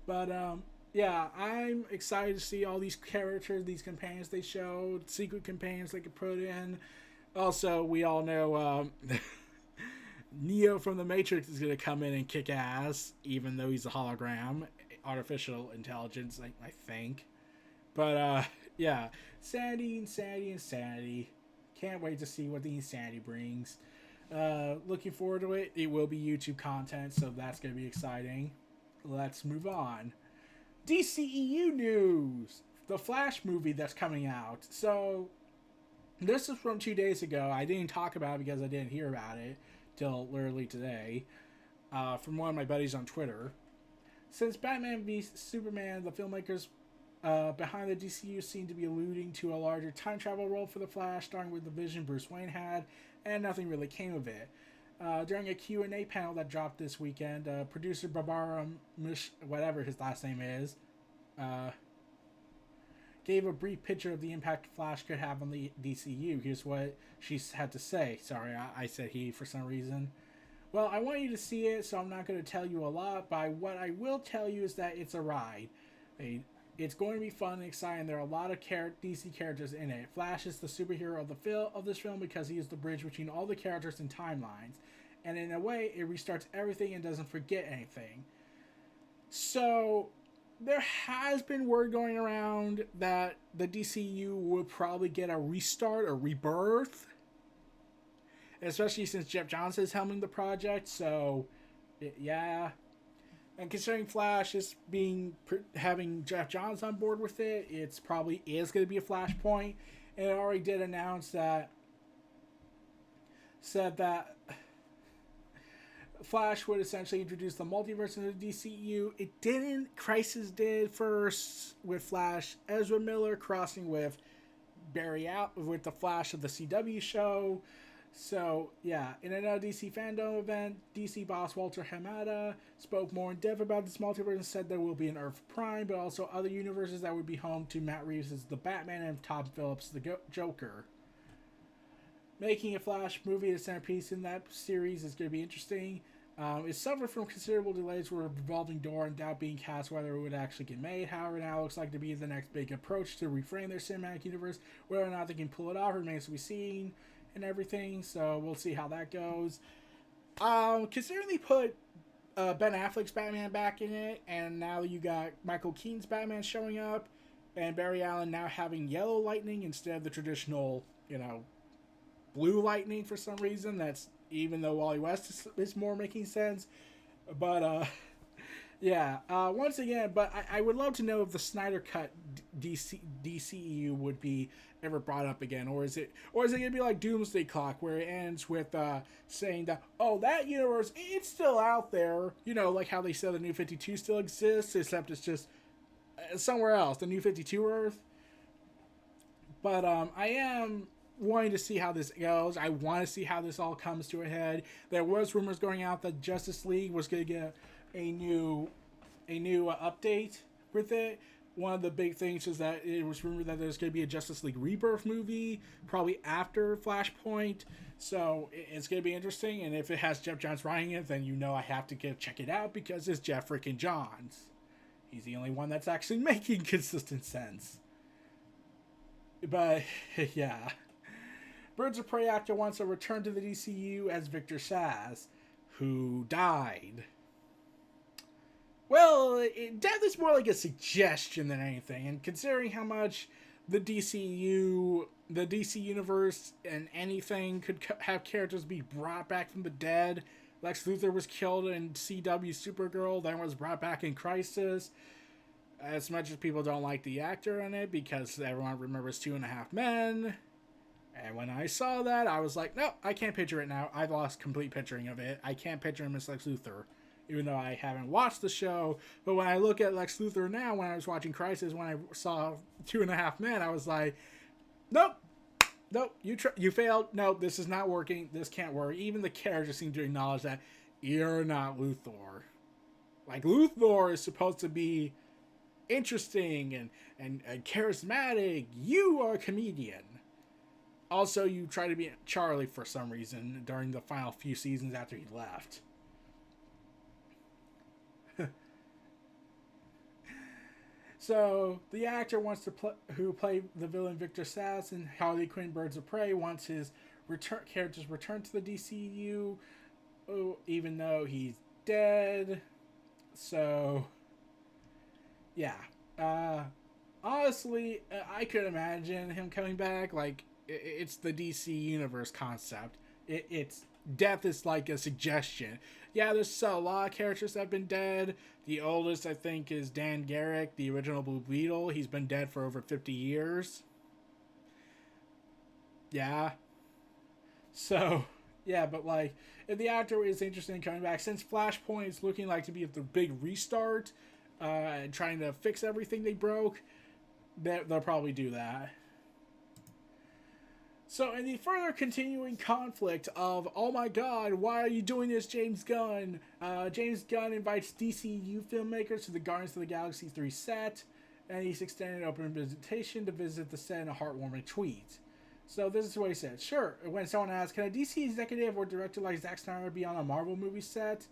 But, yeah, I'm excited to see all these characters, these companions they showed, secret companions they could put in. Also, we all know Neo from The Matrix is going to come in and kick ass, even though he's a hologram. Artificial intelligence, I think. But, yeah, insanity. Can't wait to see what the insanity brings. Looking forward to it. It will be YouTube content, so that's going to be exciting. Let's move on. DCEU news! The Flash movie that's coming out. So, this is from 2 days ago. I didn't talk about it because I didn't hear about it till literally today. From one of my buddies on Twitter. Since Batman v Superman, the filmmakers behind the DCU seem to be alluding to a larger time travel role for the Flash, starting with the vision Bruce Wayne had, and nothing really came of it. During a Q&A panel that dropped this weekend, producer Barbara whatever his last name is, gave a brief picture of the impact Flash could have on the DCU. Here's what she had to say. Sorry, I said he for some reason. Well, I want you to see it, so I'm not going to tell you a lot, but what I will tell you is that it's a ride. It's going to be fun and exciting. There are a lot of DC characters in it. Flash is the superhero of this film because he is the bridge between all the characters and timelines. And in a way, it restarts everything and doesn't forget anything. So, there has been word going around that the DCU would probably get a restart or rebirth. Especially since Jeff Johns is helming the project. So, yeah. And considering Flash is having Jeff Johns on board with it, it's probably is going to be a Flashpoint. And it already did announce that, said that Flash would essentially introduce the multiverse into the DCU. It didn't. Crisis did first with Flash. Ezra Miller crossing with Barry out with the Flash of the CW show. So, yeah, in another DC fandom event, DC boss Walter Hamada spoke more in depth about this multiverse and said there will be an Earth Prime, but also other universes that would be home to Matt Reeves' The Batman and Todd Phillips' The Joker. Making a Flash movie the centerpiece in that series is going to be interesting. It suffered from considerable delays with a revolving door and doubt being cast whether it would actually get made. However, now it looks like to be the next big approach to reframe their cinematic universe. Whether or not they can pull it off remains to be seen. And everything, so we'll see how that goes. Considering they put Ben Affleck's Batman back in it, and now you got Michael Keaton's Batman showing up, and Barry Allen now having yellow lightning instead of the traditional, blue lightning for some reason. That's even though Wally West is more making sense. But yeah, once again, but I would love to know if the Snyder Cut DCEU would be ever brought up again, or is it gonna be like Doomsday Clock, where it ends with saying that that universe it's still out there, like how they said the New 52 still exists, except it's just somewhere else, the New 52 Earth. But I am wanting to see how this goes. I want to see how this all comes to a head. There was rumors going out that Justice League was going to get a new update with it. One of the big things is that it was rumored that there's going to be a Justice League Rebirth movie, probably after Flashpoint. So it's going to be interesting. And if it has Jeff Johns writing it, then I have to check it out because it's Jeff freaking Johns. He's the only one that's actually making consistent sense. But yeah, Birds of Prey actor wants to return to the DCU as Victor Sass, who died. Well, death is more like a suggestion than anything, and considering how much the DCU, the DC universe, and anything could have characters be brought back from the dead. Lex Luthor was killed in CW Supergirl, then was brought back in Crisis. As much as people don't like the actor in it because everyone remembers Two and a Half Men. And when I saw that, I was like, no, I can't picture it now. I've lost complete picturing of it. I can't picture him as Lex Luthor, even though I haven't watched the show. But when I look at Lex Luthor now, when I was watching Crisis, when I saw Two and a Half Men, I was like, nope, you failed. No, this is not working. This can't work. Even the characters seem to acknowledge that you're not Luthor. Like, Luthor is supposed to be interesting and charismatic. You are a comedian. Also, you try to be Charlie for some reason during the final few seasons after he left. So, the actor wants to who played the villain Victor Sass in Harley Quinn Birds of Prey wants his character's return to the DCU, even though he's dead. So, yeah. Honestly, I could imagine him coming back. Like, it's the DC Universe concept. It's death is like a suggestion. Yeah, there's a lot of characters that have been dead. The oldest, I think, is Dan Garrick, the original Blue Beetle. He's been dead for over 50 years. Yeah. So, yeah, but like, if the actor is interested in coming back, since Flashpoint is looking like to be the big restart, and trying to fix everything they broke, they'll probably do that. So, in the further continuing conflict of, oh my god, why are you doing this, James Gunn? James Gunn invites DCU filmmakers to the Guardians of the Galaxy 3 set, and he's extended an open invitation to visit the set in a heartwarming tweet. So, this is what he said. Sure, when someone asks, can a DC executive or director like Zack Snyder be on a Marvel movie set?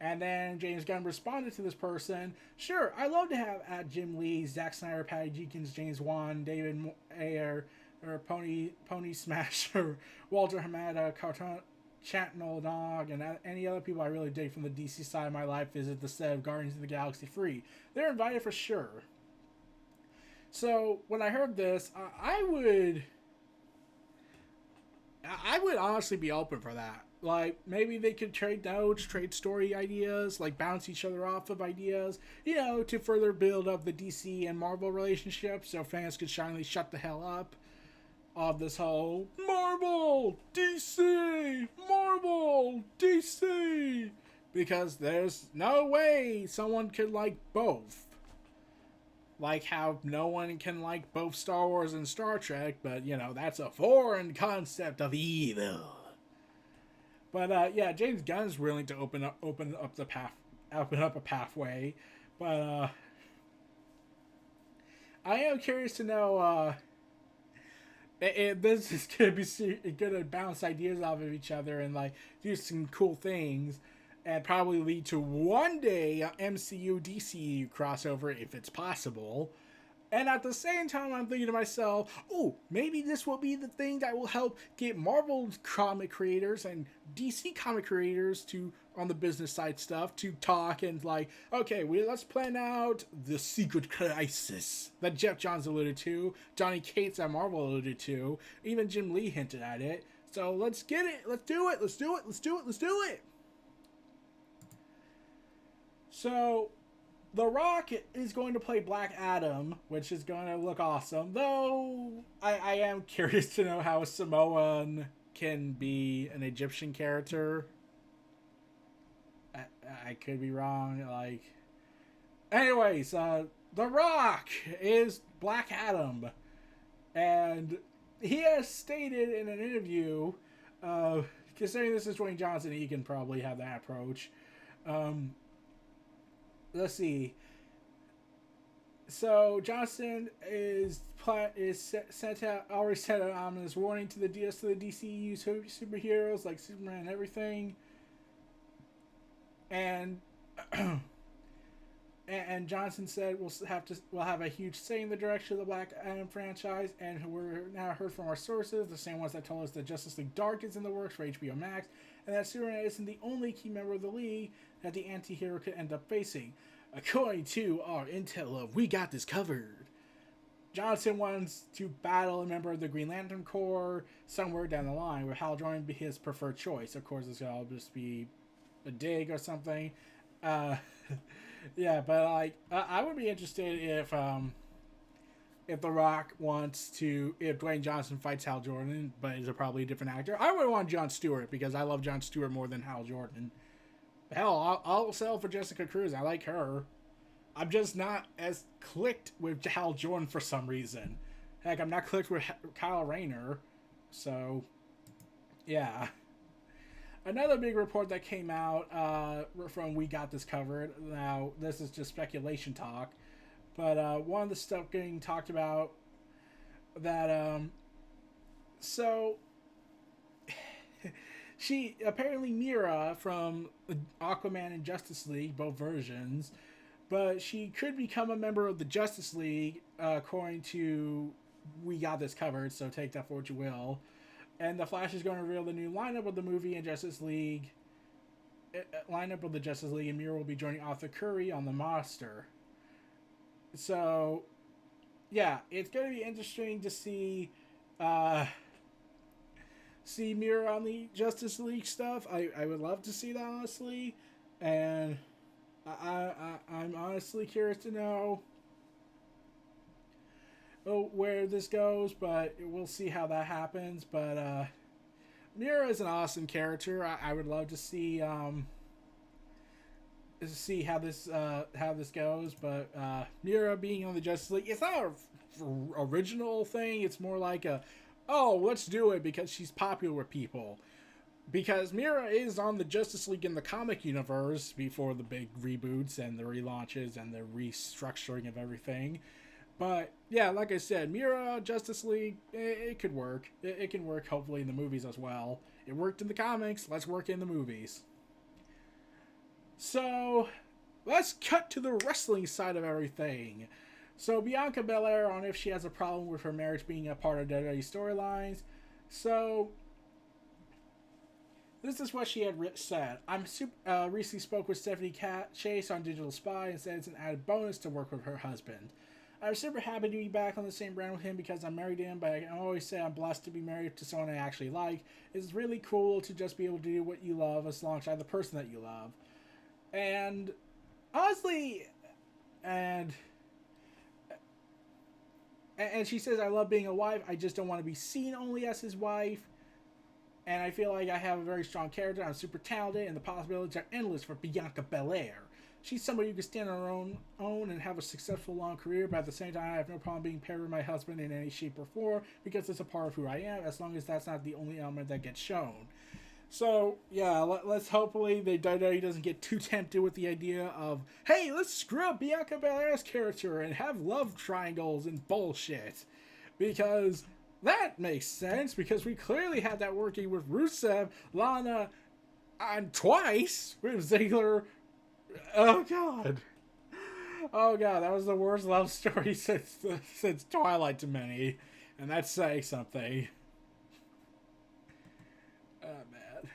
And then James Gunn responded to this person, sure, I'd love to have at Jim Lee, Zack Snyder, Patty Jenkins, James Wan, David Ayer, or Pony Smasher, Walter Hamada, Carton Chantnell Nog, and any other people I really dig from the DC side of my life visit the set of Guardians of the Galaxy 3. They're invited for sure. So when I heard this, I would honestly be open for that. Like, maybe they could trade notes, trade story ideas, like bounce each other off of ideas, to further build up the DC and Marvel relationship so fans could finally shut the hell up of this whole Marvel, DC, Marvel, DC. Because there's no way someone could like both. Like how no one can like both Star Wars and Star Trek, but, that's a foreign concept of evil. But yeah, James Gunn's willing to open up a pathway. But I am curious to know this is gonna bounce ideas off of each other and like do some cool things, and probably lead to one day a MCU DCU crossover if it's possible. And at the same time, I'm thinking to myself, oh, maybe this will be the thing that will help get Marvel comic creators and DC comic creators to, on the business side stuff, to talk and like, okay, let's plan out the secret crisis that Jeff Johns alluded to, Johnny Cates at Marvel alluded to, even Jim Lee hinted at it. So let's get it, let's do it. So The Rock is going to play Black Adam, which is going to look awesome. Though, I am curious to know how a Samoan can be an Egyptian character. I could be wrong. Anyways, The Rock is Black Adam. And he has stated in an interview, considering this is Dwayne Johnson, he can probably have that approach. Let's see. So Johnson already sent an ominous warning to the DCU superheroes like Superman and everything, and And Johnson said we'll have a huge say in the direction of the Black Adam franchise, and we're now heard from our sources, the same ones that told us that Justice League Dark is in the works for HBO Max, and that Superman isn't the only key member of the League that the anti-hero could end up facing. According to our intel of We Got This Covered, Johnson wants to battle a member of the Green Lantern Corps somewhere down the line, with Hal Jordan be his preferred choice. Of course, it's gonna just be a dig or something. Yeah, but like I would be interested if The Rock wants to, if Dwayne Johnson fights Hal Jordan, but is probably a different actor. I would want Jon Stewart because I love Jon Stewart more than Hal Jordan. Hell, I'll sell for Jessica Cruz. I like her. I'm just not as clicked with Hal Jordan for some reason. Heck, I'm not clicked with Kyle Rayner. So, yeah. Another big report that came out from We Got This Covered. Now, this is just speculation talk. But one of the stuff getting talked about that, so, she, apparently Mira from Aquaman and Justice League, both versions, but she could become a member of the Justice League, according to We Got This Covered, so take that for what you will. And the Flash is going to reveal the new lineup of the movie and Justice League. Lineup of the Justice League, and Mira will be joining Arthur Curry on the roster. So, yeah, it's going to be interesting to see Mira on the Justice League stuff. I would love to see that, honestly. And I'm honestly curious to know where this goes, but we'll see how that happens. But Mira is an awesome character. I would love to see how this goes. But Mira being on the Justice League, it's not an original thing. It's more like let's do it because she's popular with people. Because Mira is on the Justice League in the comic universe before the big reboots and the relaunches and the restructuring of everything. But, yeah, like I said, Mira, Justice League, it could work. It can work, hopefully, in the movies as well. It worked in the comics. Let's work in the movies. So, let's cut to the wrestling side of everything. So, Bianca Belair on if she has a problem with her marriage being a part of WWE storylines. So, this is what she had said. Recently spoke with Stephanie Chase on Digital Spy and said it's an added bonus to work with her husband. I'm super happy to be back on the same brand with him because I'm married to him, but I can always say I'm blessed to be married to someone I actually like. It's really cool to just be able to do what you love alongside the person that you love. And honestly, and she says, I love being a wife. I just don't want to be seen only as his wife. And I feel like I have a very strong character. I'm super talented, and the possibilities are endless for Bianca Belair. She's somebody who can stand on her own and have a successful long career, but at the same time, I have no problem being paired with my husband in any shape or form because it's a part of who I am, as long as that's not the only element that gets shown. So, yeah, let's hopefully WWE doesn't get too tempted with the idea of, hey, let's screw up Bianca Belair's character and have love triangles and bullshit. Because that makes sense, because we clearly had that working with Rusev, Lana, and twice with Ziggler. Oh god, that was the worst love story since Twilight to many, and that's saying something. Oh man.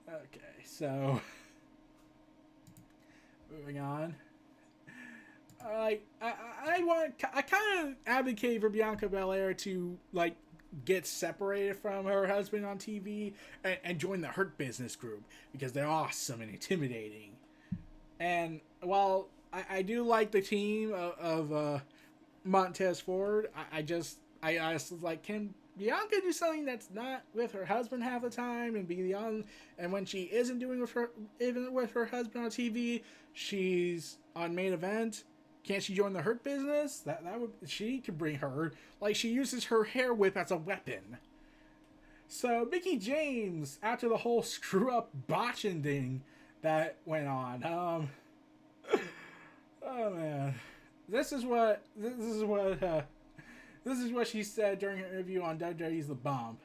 Okay, so moving on. I kind of advocate for Bianca Belair to get separated from her husband on TV and join the Hurt Business group because they're awesome and intimidating. And while I do like the team of Montez Ford, I was like, can Bianca do something that's not with her husband half the time and be on? And when she isn't doing with her husband on TV, she's on Main Event. Can't she join the Hurt Business? That would, she could bring her, she uses her hair whip as a weapon. So Mickie James, after the whole screw up botching thing that went on, oh man, this is what she said during her interview on WWE's The Bump.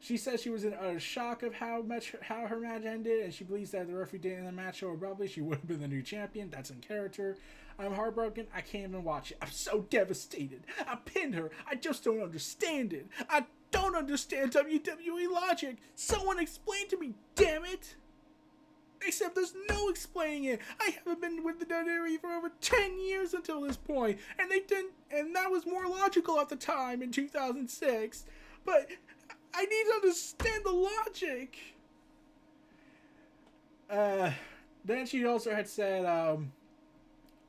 She says she was in utter shock of how her match ended, and she believes that if the referee didn't end the match so abruptly, she would have been the new champion. That's in character. I'm heartbroken. I can't even watch it. I'm so devastated. I pinned her. I just don't understand it. I don't understand WWE logic. Someone explain to me, damn it. Except there's no explaining it. I haven't been with the WWE for over 10 years until this point, and that was more logical at the time in 2006. But I need to understand the logic. Then she also had said,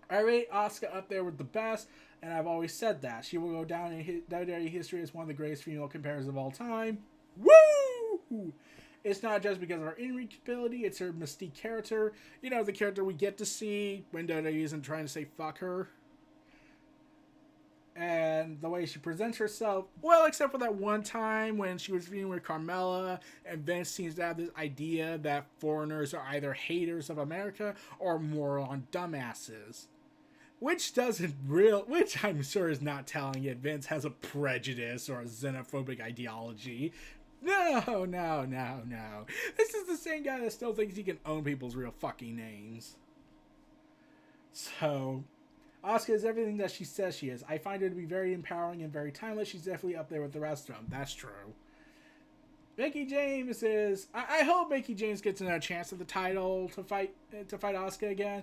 I rate Asuka up there with the best, and I've always said that. She will go down in WWE history as one of the greatest female competitors of all time. Woo! It's not just because of her in-ring ability, it's her mystique character. You know, the character we get to see when WWE isn't trying to say fuck her. And the way she presents herself, well, except for that one time when she was feuding with Carmella, and Vince seems to have this idea that foreigners are either haters of America or moron dumbasses. Which I'm sure is not telling you Vince has a prejudice or a xenophobic ideology. No. This is the same guy that still thinks he can own people's real fucking names. So, Asuka is everything that she says she is. I find her to be very empowering and very timeless. She's definitely up there with the rest of them. That's true. Mickie James is... I hope Mickie James gets another chance at the title to fight Asuka again.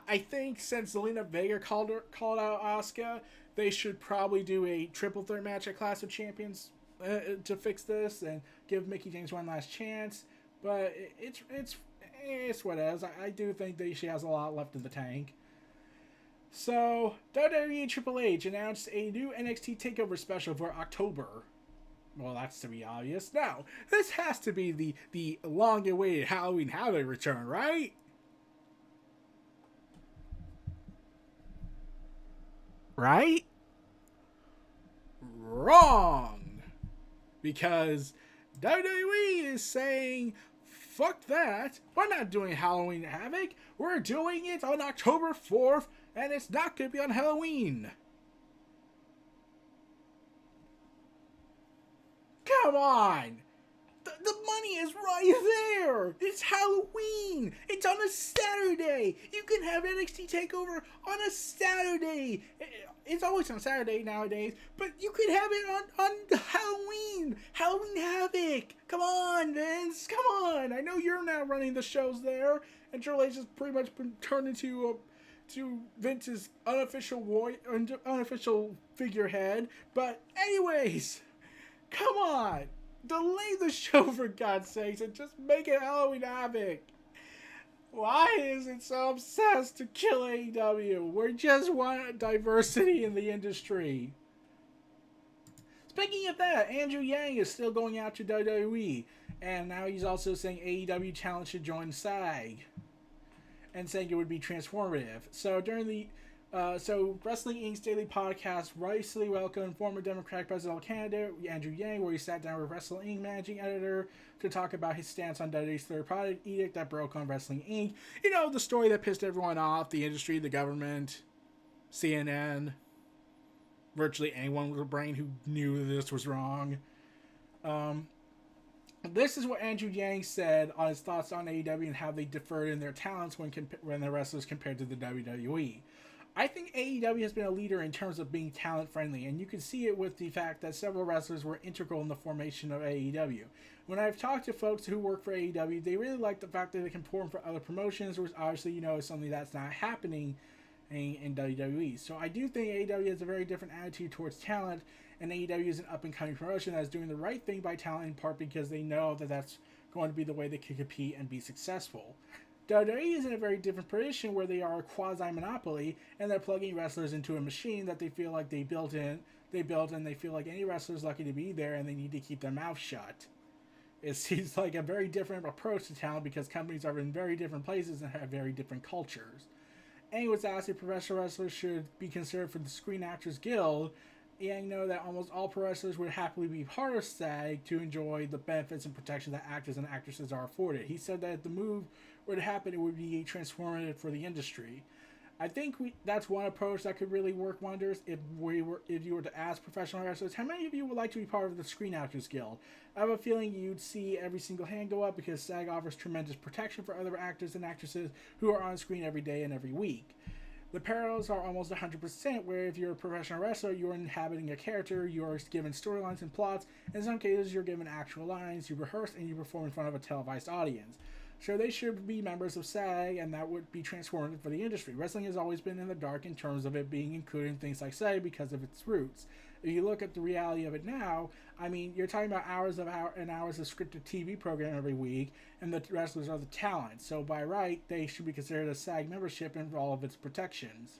I think since Zelina Vega called out Asuka, they should probably do a triple threat match at Clash of Champions to fix this and give Mickie James one last chance. But it's what it is. I do think that she has a lot left in the tank. So, WWE Triple H announced a new NXT TakeOver special for October. Well, that's to be obvious. Now, this has to be the long-awaited Halloween Havoc return, right? Right? Wrong! Because WWE is saying, fuck that. We're not doing Halloween Havoc. We're doing it on October 4th, and it's not going to be on Halloween. Come on! The money is right there! It's Halloween! It's on a Saturday! You can have NXT TakeOver on a Saturday! It's always on Saturday nowadays, but you could have it on Halloween! Halloween Havoc! Come on, Vince! Come on! I know you're not running the shows there, and Triple H has pretty much been turned into to Vince's unofficial figurehead, but anyways, come on! Delay the show for God's sakes and just make it Halloween Havoc. Why is it so obsessed to kill AEW? We just want diversity in the industry. Speaking of that, Andrew Yang is still going out to WWE, and now he's also saying AEW talent should join SAG, and saying it would be transformative. So during the Wrestling Inc.'s daily podcast rightfully welcomed former Democratic presidential candidate Andrew Yang, where he sat down with Wrestling Inc. managing editor to talk about his stance on WWE's third product edict that broke on Wrestling Inc. You know, the story that pissed everyone off, the industry, the government, CNN, virtually anyone with a brain who knew this was wrong. This is what Andrew Yang said on his thoughts on AEW and how they differed in their talents when the wrestlers compared to the WWE. I think AEW has been a leader in terms of being talent friendly, and you can see it with the fact that several wrestlers were integral in the formation of AEW. When I've talked to folks who work for AEW, they really like the fact that they can perform for other promotions, which obviously, you know, is something that's not happening in WWE. So I do think AEW has a very different attitude towards talent, and AEW is an up-and-coming promotion that is doing the right thing by talent, in part because they know that that's going to be the way they can compete and be successful. WWE is in a very different position where they are a quasi-monopoly, and they're plugging wrestlers into a machine that they feel like they built, and they feel like any wrestler is lucky to be there, and they need to keep their mouth shut. It seems like a very different approach to talent because companies are in very different places and have very different cultures. Yang was asked if professional wrestlers should be considered for the Screen Actors Guild. Yang know that almost all pro wrestlers would happily be part of SAG to enjoy the benefits and protection that actors and actresses are afforded. He said that if the move were to happen, it would be transformative for the industry. I think that's one approach that could really work wonders if you were to ask professional wrestlers how many of you would like to be part of the Screen Actors Guild. I have a feeling you'd see every single hand go up because SAG offers tremendous protection for other actors and actresses who are on screen every day and every week. The parallels are almost 100%, where if you're a professional wrestler, you're inhabiting a character, you're given storylines and plots. In some cases, you're given actual lines, you rehearse, and you perform in front of a televised audience. So they should be members of SAG, and that would be transformative for the industry. Wrestling has always been in the dark in terms of it being included in things like SAG because of its roots. If you look at the reality of it now, I mean, you're talking about hours of scripted TV program every week, and the wrestlers are the talent. So by right, they should be considered a SAG membership and for all of its protections.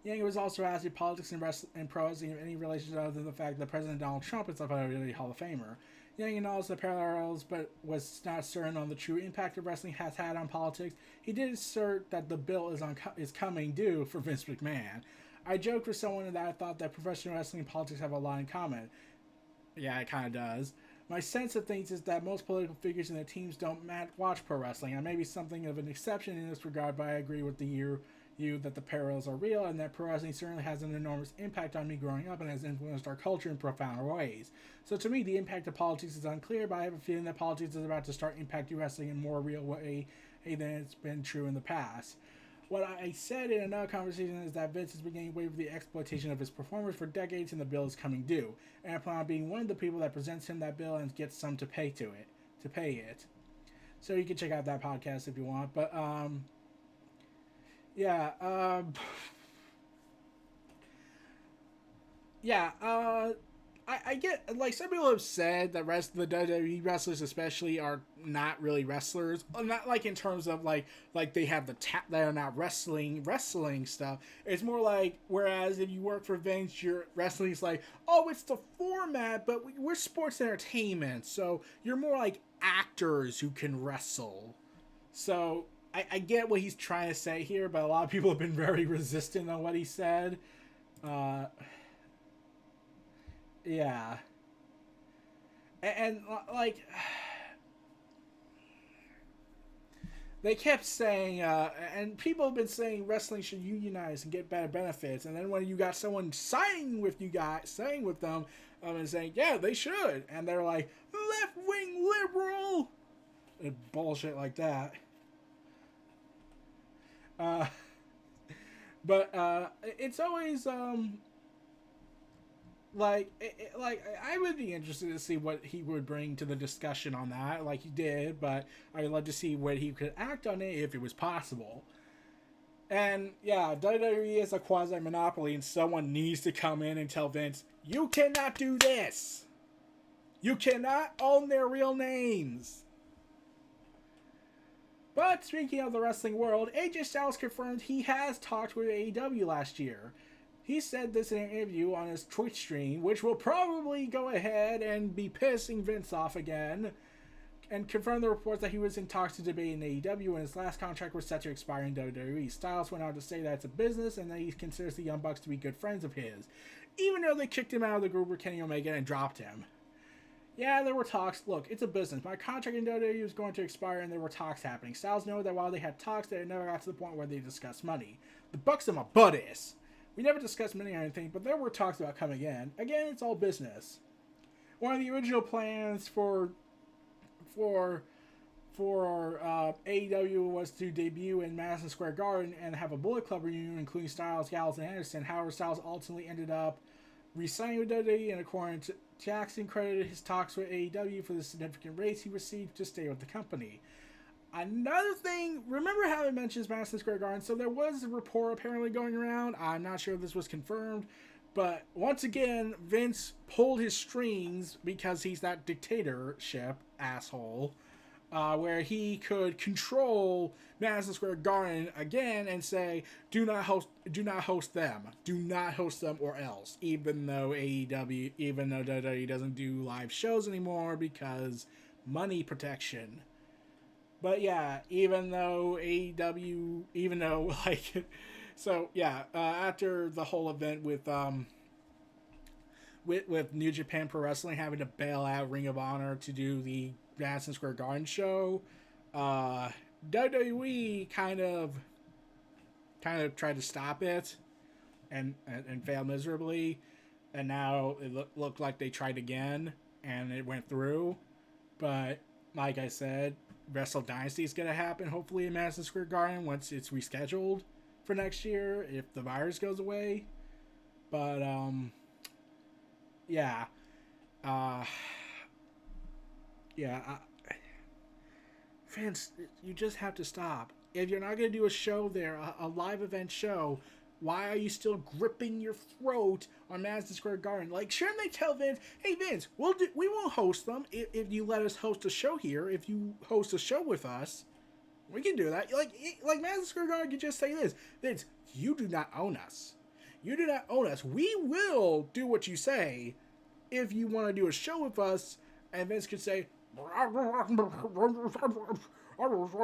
Yang was also asked if politics and pro wrestling have any relationship other than the fact that President Donald Trump is a Hall of Famer. Yang acknowledged the parallels, but was not certain on the true impact of wrestling has had on politics. He did assert that the bill is coming due for Vince McMahon. I joked with someone that I thought that professional wrestling and politics have a lot in common. Yeah, it kind of does. My sense of things is that most political figures in the teams don't watch pro wrestling. I may be something of an exception in this regard, but I agree with you that the parallels are real and that pro wrestling certainly has an enormous impact on me growing up and has influenced our culture in profound ways. So to me, the impact of politics is unclear, but I have a feeling that politics is about to start impacting wrestling in a more real way than it's been true in the past. What I said in another conversation is that Vince has been getting away with the exploitation of his performers for decades and the bill is coming due. And I plan on being one of the people that presents him that bill and gets some to pay it. So you can check out that podcast if you want. But, I get, like, some people have said that the WWE wrestlers especially are not really wrestlers. Not like in terms of like they have they are not wrestling stuff. It's more like, whereas if you work for Vince, your wrestling is like, oh, it's the format, but we're sports entertainment, so you're more like actors who can wrestle. So I get what he's trying to say here, but a lot of people have been very resistant on what he said. Yeah. And like, they kept saying, and people have been saying wrestling should unionize and get better benefits. And then when you got someone saying with them, and saying, yeah, they should. And they're like, left-wing liberal. And bullshit like that. But it's always, like I would be interested to see what he would bring to the discussion on that, like he did, but I'd love to see what he could act on it if it was possible. And yeah, WWE is a quasi-monopoly, and someone needs to come in and tell Vince, you cannot do this. You cannot own their real names. But speaking of the wrestling world, AJ Styles confirmed he has talked with AEW last year. He said this in an interview on his Twitch stream, which will probably go ahead and be pissing Vince off again, and confirmed the reports that he was in talks to debate in AEW when his last contract was set to expire in WWE. Styles went on to say that it's a business and that he considers the Young Bucks to be good friends of his, even though they kicked him out of the group with Kenny Omega and dropped him. Yeah, there were talks. Look, it's a business. My contract in WWE was going to expire and there were talks happening. Styles noted that while they had talks, they never got to the point where they discussed money. The Bucks are my buddies. We never discussed money or anything, but there were talks about coming in. Again, it's all business. One of the original plans for AEW was to debut in Madison Square Garden and have a Bullet Club reunion, including Styles, Gallows, and Anderson. However, Styles ultimately ended up re-signing with WWE, and according to Jackson, credited his talks with AEW for the significant raise he received to stay with the company. Another thing, remember how it mentions Madison Square Garden? So there was a report apparently going around. I'm not sure if this was confirmed, but once again, Vince pulled his strings because he's that dictatorship asshole, where he could control Madison Square Garden again and say, do not host them or else. Even though WWE doesn't do live shows anymore because money protection. But yeah, after the whole event with New Japan Pro Wrestling having to bail out Ring of Honor to do the Madison Square Garden show, WWE kind of kind of tried to stop it and failed miserably. And now it looked like they tried again and it went through. But like I said, Wrestle Dynasty is going to happen hopefully in Madison Square Garden once it's rescheduled for next year if the virus goes away. But yeah. Fans, you just have to stop. If you're not going to do a show there, a live event show, why are you still gripping your throat on Madison Square Garden? Like, shouldn't they tell Vince, hey Vince, we won't host them if you let us host a show here. If you host a show with us, we can do that. Like Madison Square Garden can just say this, Vince, you do not own us. You do not own us. We will do what you say if you want to do a show with us. And Vince could say, I was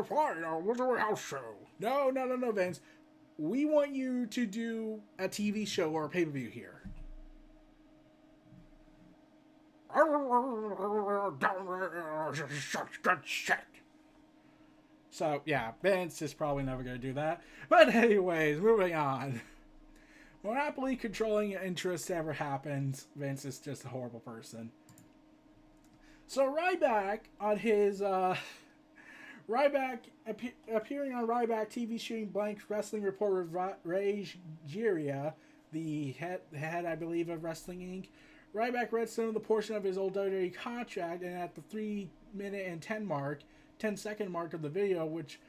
fine. I was a house show. No, Vince. We want you to do a TV show or a pay-per-view here. So, yeah, Vince is probably never going to do that. But anyways, moving on. Monopoly controlling interests ever happens. Vince is just a horrible person. So Ryback on his appearing on Ryback TV shooting blank wrestling reporter Raj Giria, the head I believe of Wrestling Inc. Ryback read some of the portion of his old WWE contract, and at the 3-minute and 10-second mark of the video, which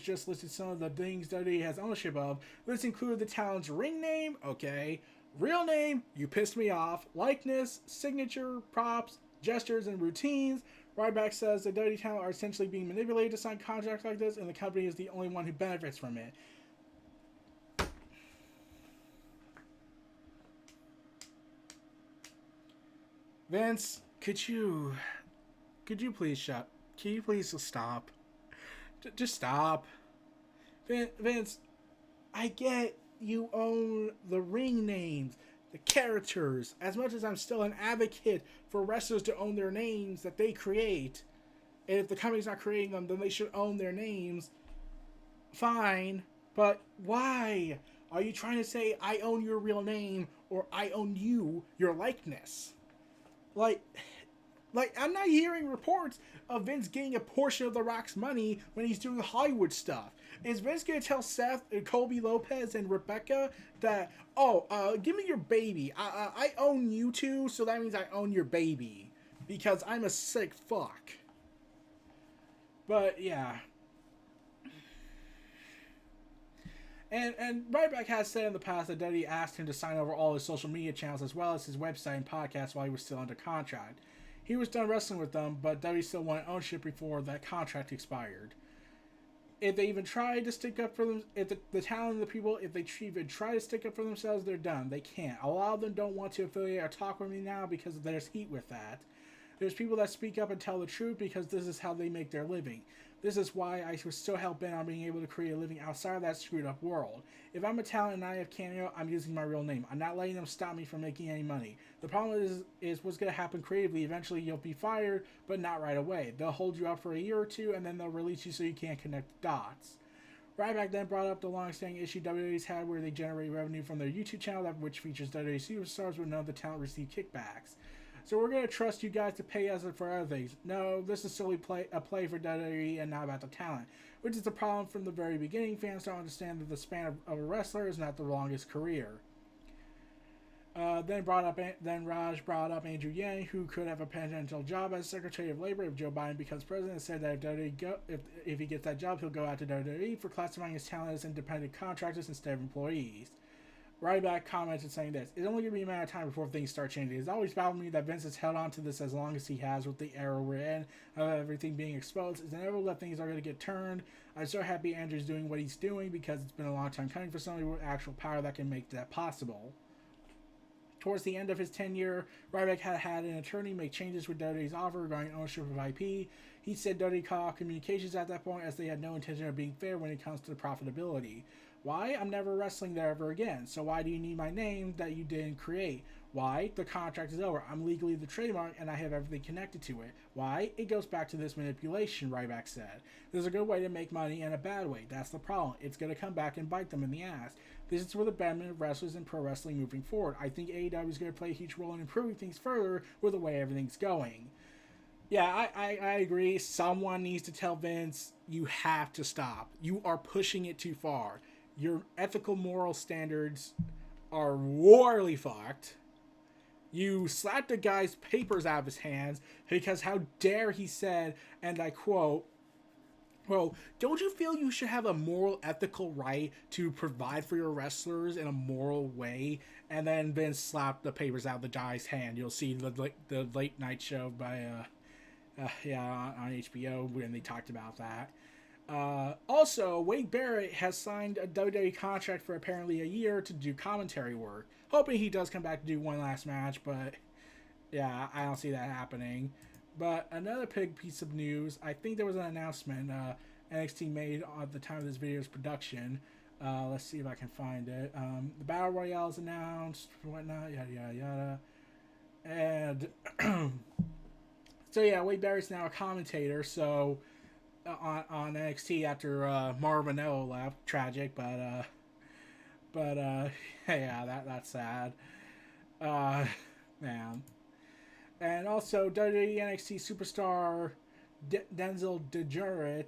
just listed some of the things WWE has ownership of. This included the talent's ring name, okay, real name, you pissed me off, likeness, signature, props, gestures, and routines. Ryback says the WWE talent are essentially being manipulated to sign contracts like this, and the company is the only one who benefits from it. Vince, could you please shut? Can you please just stop? Just stop. Vince, I get you own the ring names, the characters. As much as I'm still an advocate for wrestlers to own their names that they create, and if the company's not creating them, then they should own their names. Fine, but why? Are you trying to say I own your real name or I own you, your likeness? Like, I'm not hearing reports of Vince getting a portion of The Rock's money when he's doing Hollywood stuff. Is Vince going to tell Seth, Colby Lopez, and Rebecca that, give me your baby. I own you two, so that means I own your baby. Because I'm a sick fuck. But, yeah. And Ryback has said in the past that WWE asked him to sign over all his social media channels as well as his website and podcast while he was still under contract. He was done wrestling with them, but WWE still wanted ownership before that contract expired. If they even tried to stick up for them, if the talent of the people, if they even try to stick up for themselves, they're done. They can't. A lot of them don't want to affiliate or talk with me now because there's heat with that. There's people that speak up and tell the truth because this is how they make their living. This is why I was still hell-bent on being able to create a living outside of that screwed-up world. If I'm a talent and I have Cameo, I'm using my real name. I'm not letting them stop me from making any money. The problem is what's going to happen creatively. Eventually, you'll be fired, but not right away. They'll hold you up for a year or two, and then they'll release you so you can't connect the dots. Ryback then brought up the long-standing issue WWE's had where they generate revenue from their YouTube channel, which features WWE superstars, but none of the talent receive kickbacks. So we're going to trust you guys to pay us for other things. No, this is solely a play for WWE and not about the talent, which is the problem from the very beginning. Fans don't understand that the span of a wrestler is not the longest career. Then Raj brought up Andrew Yang, who could have a potential job as Secretary of Labor if Joe Biden becomes president, and said that if he gets that job, he'll go out to WWE for classifying his talent as independent contractors instead of employees. Ryback commented saying this, it's only going to be a matter of time before things start changing. It's always bothered me that Vince has held on to this as long as he has with the era we're in, of everything being exposed. It's inevitable that things are going to get turned. I'm so happy Andrew's doing what he's doing because it's been a long time coming for somebody with actual power that can make that possible. Towards the end of his tenure, Ryback had an attorney make changes with WWE's offer regarding ownership of IP. He said WWE cut off communications at that point as they had no intention of being fair when it comes to the profitability. Why? I'm never wrestling there ever again. So why do you need my name that you didn't create? Why? The contract is over. I'm legally the trademark and I have everything connected to it. Why? It goes back to this manipulation, Ryback said. There's a good way to make money and a bad way. That's the problem. It's going to come back and bite them in the ass. This is for the betterment of wrestlers and pro wrestling moving forward. I think AEW is going to play a huge role in improving things further with the way everything's going. Yeah, I agree. Someone needs to tell Vince, you have to stop. You are pushing it too far. Your ethical moral standards are royally fucked. You slapped the guy's papers out of his hands because how dare he said, and I quote, well, don't you feel you should have a moral, ethical right to provide for your wrestlers in a moral way? And then Vince slapped the papers out of the guy's hand. You'll see the late night show by on HBO when they talked about that. Also, Wade Barrett has signed a WWE contract for apparently a year to do commentary work. Hoping he does come back to do one last match, but yeah, I don't see that happening. But another big piece of news, I think there was an announcement NXT made at the time of this video's production. Let's see if I can find it. The Battle Royale is announced, whatnot, yada, yada, yada. And so yeah, Wade Barrett's now a commentator, so on NXT after Marvin Eno left. Tragic, but yeah, that's sad. Man. And also WWE NXT superstar Denzel DeJournette,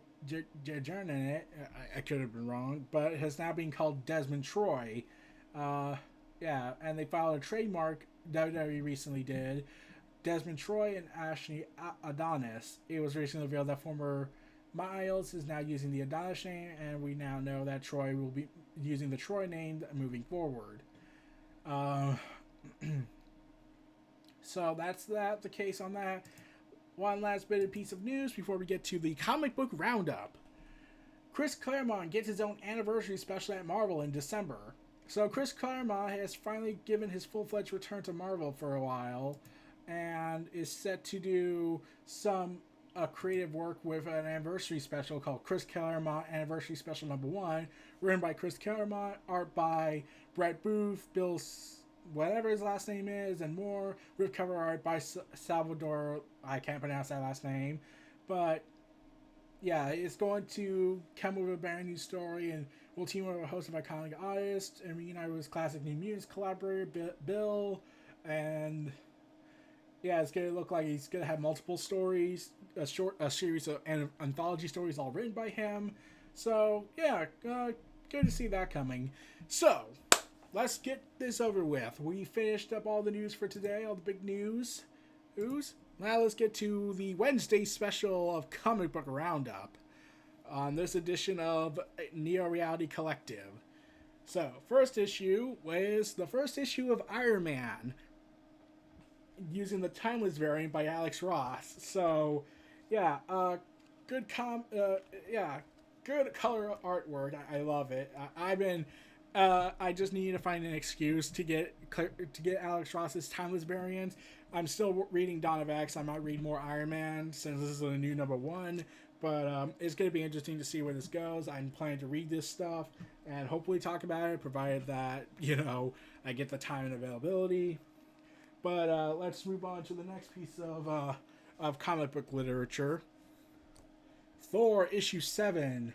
I could have been wrong, but has now been called Desmond Troy. Yeah, and they filed a trademark, WWE recently did. Desmond Troy and Ashley Adonis. It was recently revealed that former Miles is now using the Adonis name, and we now know that Troy will be using the Troy name moving forward. So that's the case on that. One last bit of piece of news before we get to the comic book roundup. Chris Claremont gets his own anniversary special at Marvel in December. So Chris Claremont has finally given his full-fledged return to Marvel for a while, and is set to do some creative work with an anniversary special called Chris Claremont Anniversary Special Number 1, written by Chris Claremont, art by Brett Booth, Bill whatever his last name is, and more, with cover art by Salvador, I can't pronounce that last name, but yeah, it's going to come with a brand new story, and will team with a host of iconic artists, and reunite with his classic New Mutants collaborator, Bill, and yeah, it's going to look like he's going to have multiple stories, a series of anthology stories all written by him, so yeah, good to see that coming. So, let's get this over with. We finished up all the news for today, all the big news. Now let's get to the Wednesday special of Comic Book Roundup on this edition of Neo Reality Collective. So, first issue was the first issue of Iron Man, using the Timeless variant by Alex Ross. So, yeah, good color artwork. I love it. I just need to find an excuse to get Alex Ross's Timeless variant. I'm still reading Dawn of X. I might read more Iron Man since this is a new number 1. But it's going to be interesting to see where this goes. I'm planning to read this stuff and hopefully talk about it, provided that, I get the time and availability. But let's move on to the next piece of comic book literature. Thor issue 7.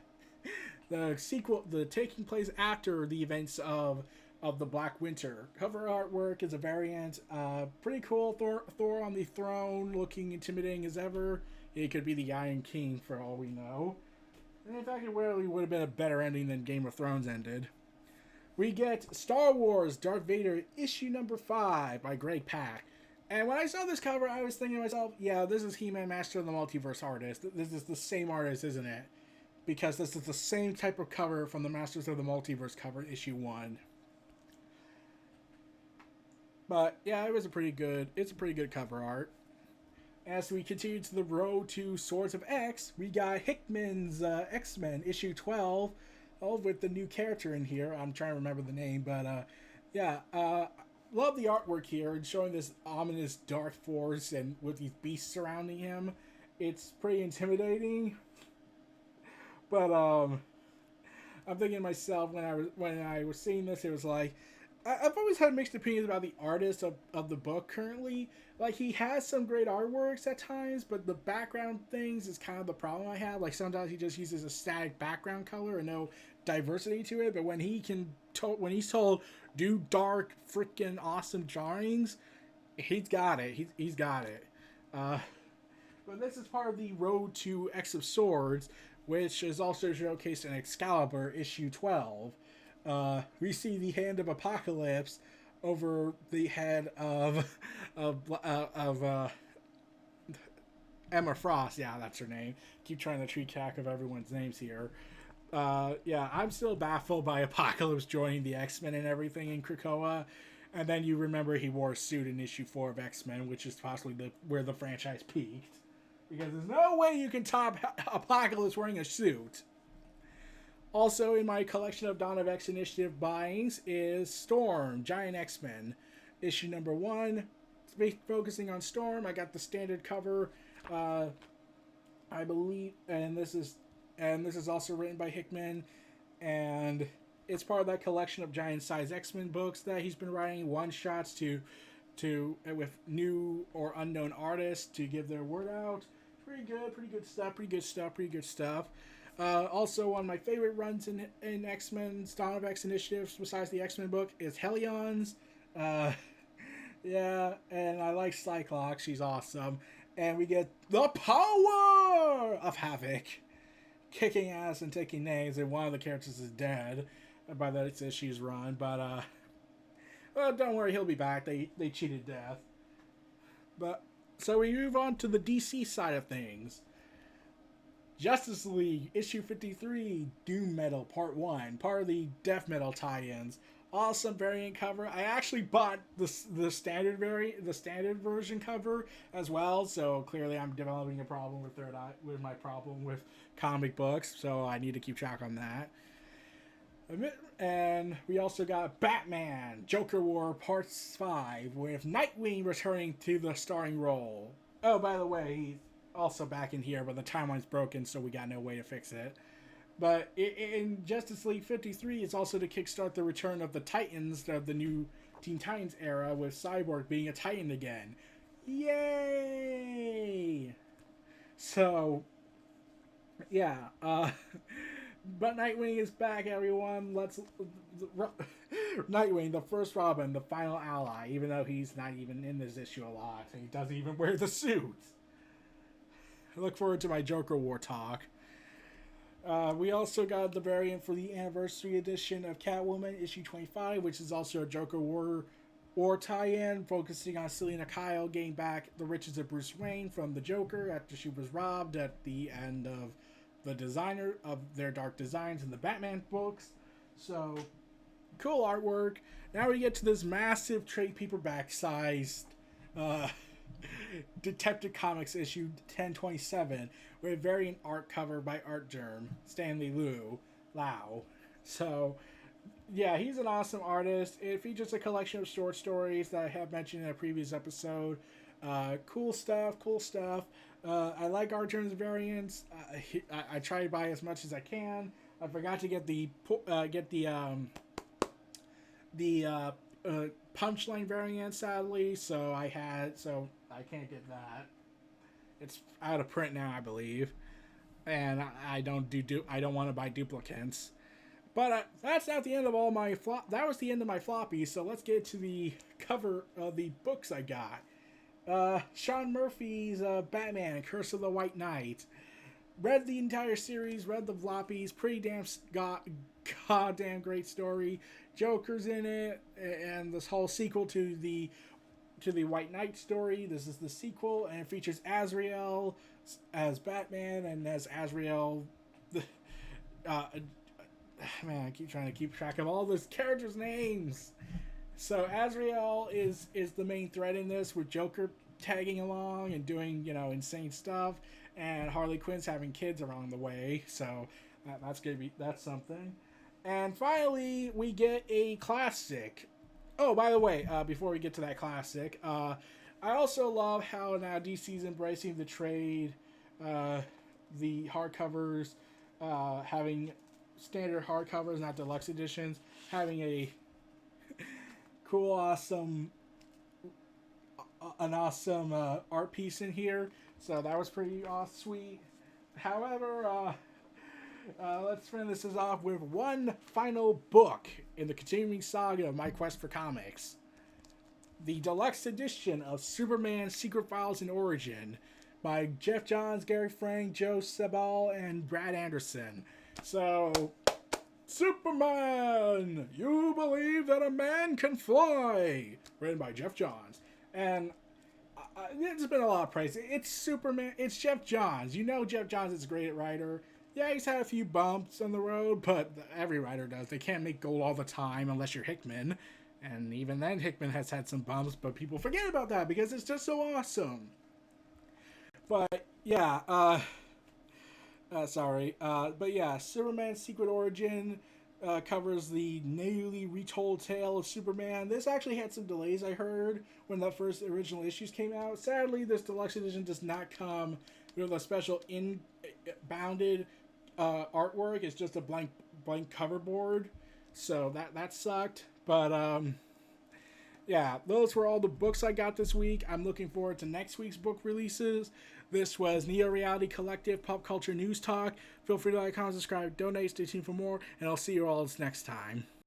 The sequel, taking place after the events of the Black Winter. Cover artwork is a variant. Pretty cool. Thor on the throne, looking intimidating as ever. He could be the Iron King for all we know. And in fact, it really would have been a better ending than Game of Thrones ended. We get Star Wars Darth Vader issue number 5 by Greg Pak. And when I saw this cover, I was thinking to myself, yeah, this is He-Man Master of the Multiverse artist. This is the same artist, isn't it? Because this is the same type of cover from the Masters of the Multiverse cover, issue 1. But yeah, it's a pretty good cover art. As we continue to the road to Swords of X, we got Hickman's X-Men issue 12, with the new character in here. I'm trying to remember the name, but love the artwork here and showing this ominous dark force and with these beasts surrounding him. It's pretty intimidating. But I'm thinking to myself when I was seeing this, it was like, I've always had mixed opinions about the artist of the book currently. Like, he has some great artworks at times, but the background things is kind of the problem I have. Like, sometimes he just uses a static background color and no diversity to it. But when when he's told do dark freaking awesome drawings, he's got it. He's got it. Uh, but this is part of the Road to X of Swords, which is also showcased in Excalibur issue 12. We see the hand of Apocalypse over the head of Emma Frost. Yeah, that's her name. Keep trying to keep track of everyone's names here. Yeah, I'm still baffled by Apocalypse joining the X-Men and everything in Krakoa. And then you remember he wore a suit in issue 4 of X-Men, which is possibly where the franchise peaked. Because there's no way you can top Apocalypse wearing a suit. Also in my collection of Dawn of X Initiative buyings is Storm, Giant X-Men. Issue number 1, focusing on Storm. I got the standard cover, I believe, and this is also written by Hickman, and it's part of that collection of giant size X-Men books that he's been writing, one shots to with new or unknown artists to give their word out. Pretty good stuff. Also, one of my favorite runs in X-Men's Dawn of X Initiatives, besides the X-Men book, is Helion's. Yeah, and I like Cyclops. She's awesome. And we get the power of Havoc kicking ass and taking names, and one of the characters is dead by that issue's run. But, well, don't worry, he'll be back. They cheated death. But, so we move on to the DC side of things. Justice League, issue 53, Doom Metal, part 1, part of the Death Metal tie-ins. Awesome variant cover. I actually bought the standard version cover as well, so clearly I'm developing a problem with with my problem with comic books, so I need to keep track on that. And we also got Batman, Joker War Part 5, with Nightwing returning to the starring role. Oh, by the way, he's also back in here, but the timeline's broken, so we got no way to fix it. But in Justice League 53, it's also to kickstart the return of the Titans of the new Teen Titans era, with Cyborg being a Titan again. Yay! So, yeah. But Nightwing is back, everyone. Nightwing, the first Robin, the final ally, even though he's not even in this issue a lot. And he doesn't even wear the suit. I look forward to my Joker War talk. We also got the variant for the anniversary edition of Catwoman, issue 25, which is also a Joker War tie-in, focusing on Selina Kyle getting back the riches of Bruce Wayne from the Joker after she was robbed at the end of the designer of their Dark Designs in the Batman books. So, cool artwork. Now we get to this massive trade paperback sized Detective Comics issue 1027 with a variant art cover by Art Germ, Stanley Lau. So, yeah, he's an awesome artist. It features a collection of short stories that I have mentioned in a previous episode. Cool stuff. I like Art Germ's variants. I try to buy as much as I can. I forgot to get the Punchline variant, sadly, so I can't get that. It's out of print now, I believe, and I don't want to buy duplicates. But that's not the end of all my that was the end of my floppies. So let's get to the cover of the books I got. Sean Murphy's Batman: Curse of the White Knight. Read the entire series. Read the floppies. Pretty goddamn great story. Joker's in it, and this whole sequel to the White Knight story. This is the sequel, and it features Azrael as Batman, and as Azrael, man, I keep trying to keep track of all those characters' names. So Azrael is the main thread in this, with Joker tagging along and doing insane stuff, and Harley Quinn's having kids along the way. So that's something. And finally, we get a classic. Oh, by the way, before we get to that classic, I also love how now DC's embracing the trade, the hardcovers, having standard hardcovers, not deluxe editions, having cool, awesome, an awesome art piece in here. So that was pretty sweet. However, let's finish this off with one final book in the continuing saga of my quest for comics. The deluxe edition of Superman Secret Files and Origin by Jeff Johns, Gary Frank, Joe Sabal, and Brad Anderson. So, Superman! You believe that a man can fly! Written by Jeff Johns. And there's been a lot of praise. It's Superman. It's Jeff Johns. You know Jeff Johns is a great writer. Yeah, he's had a few bumps on the road, but every writer does. They can't make gold all the time unless you're Hickman. And even then, Hickman has had some bumps, but people forget about that because it's just so awesome. But, yeah, but yeah, Superman Secret Origin covers the newly retold tale of Superman. This actually had some delays, I heard, when the first original issues came out. Sadly, this deluxe edition does not come with a special bounded artwork. It's just a blank cover board. So that sucked. But, yeah, those were all the books I got this week. I'm looking forward to next week's book releases. This was Neo Reality Collective Pop Culture News Talk. Feel free to like, comment, subscribe, donate, stay tuned for more, and I'll see you all next time.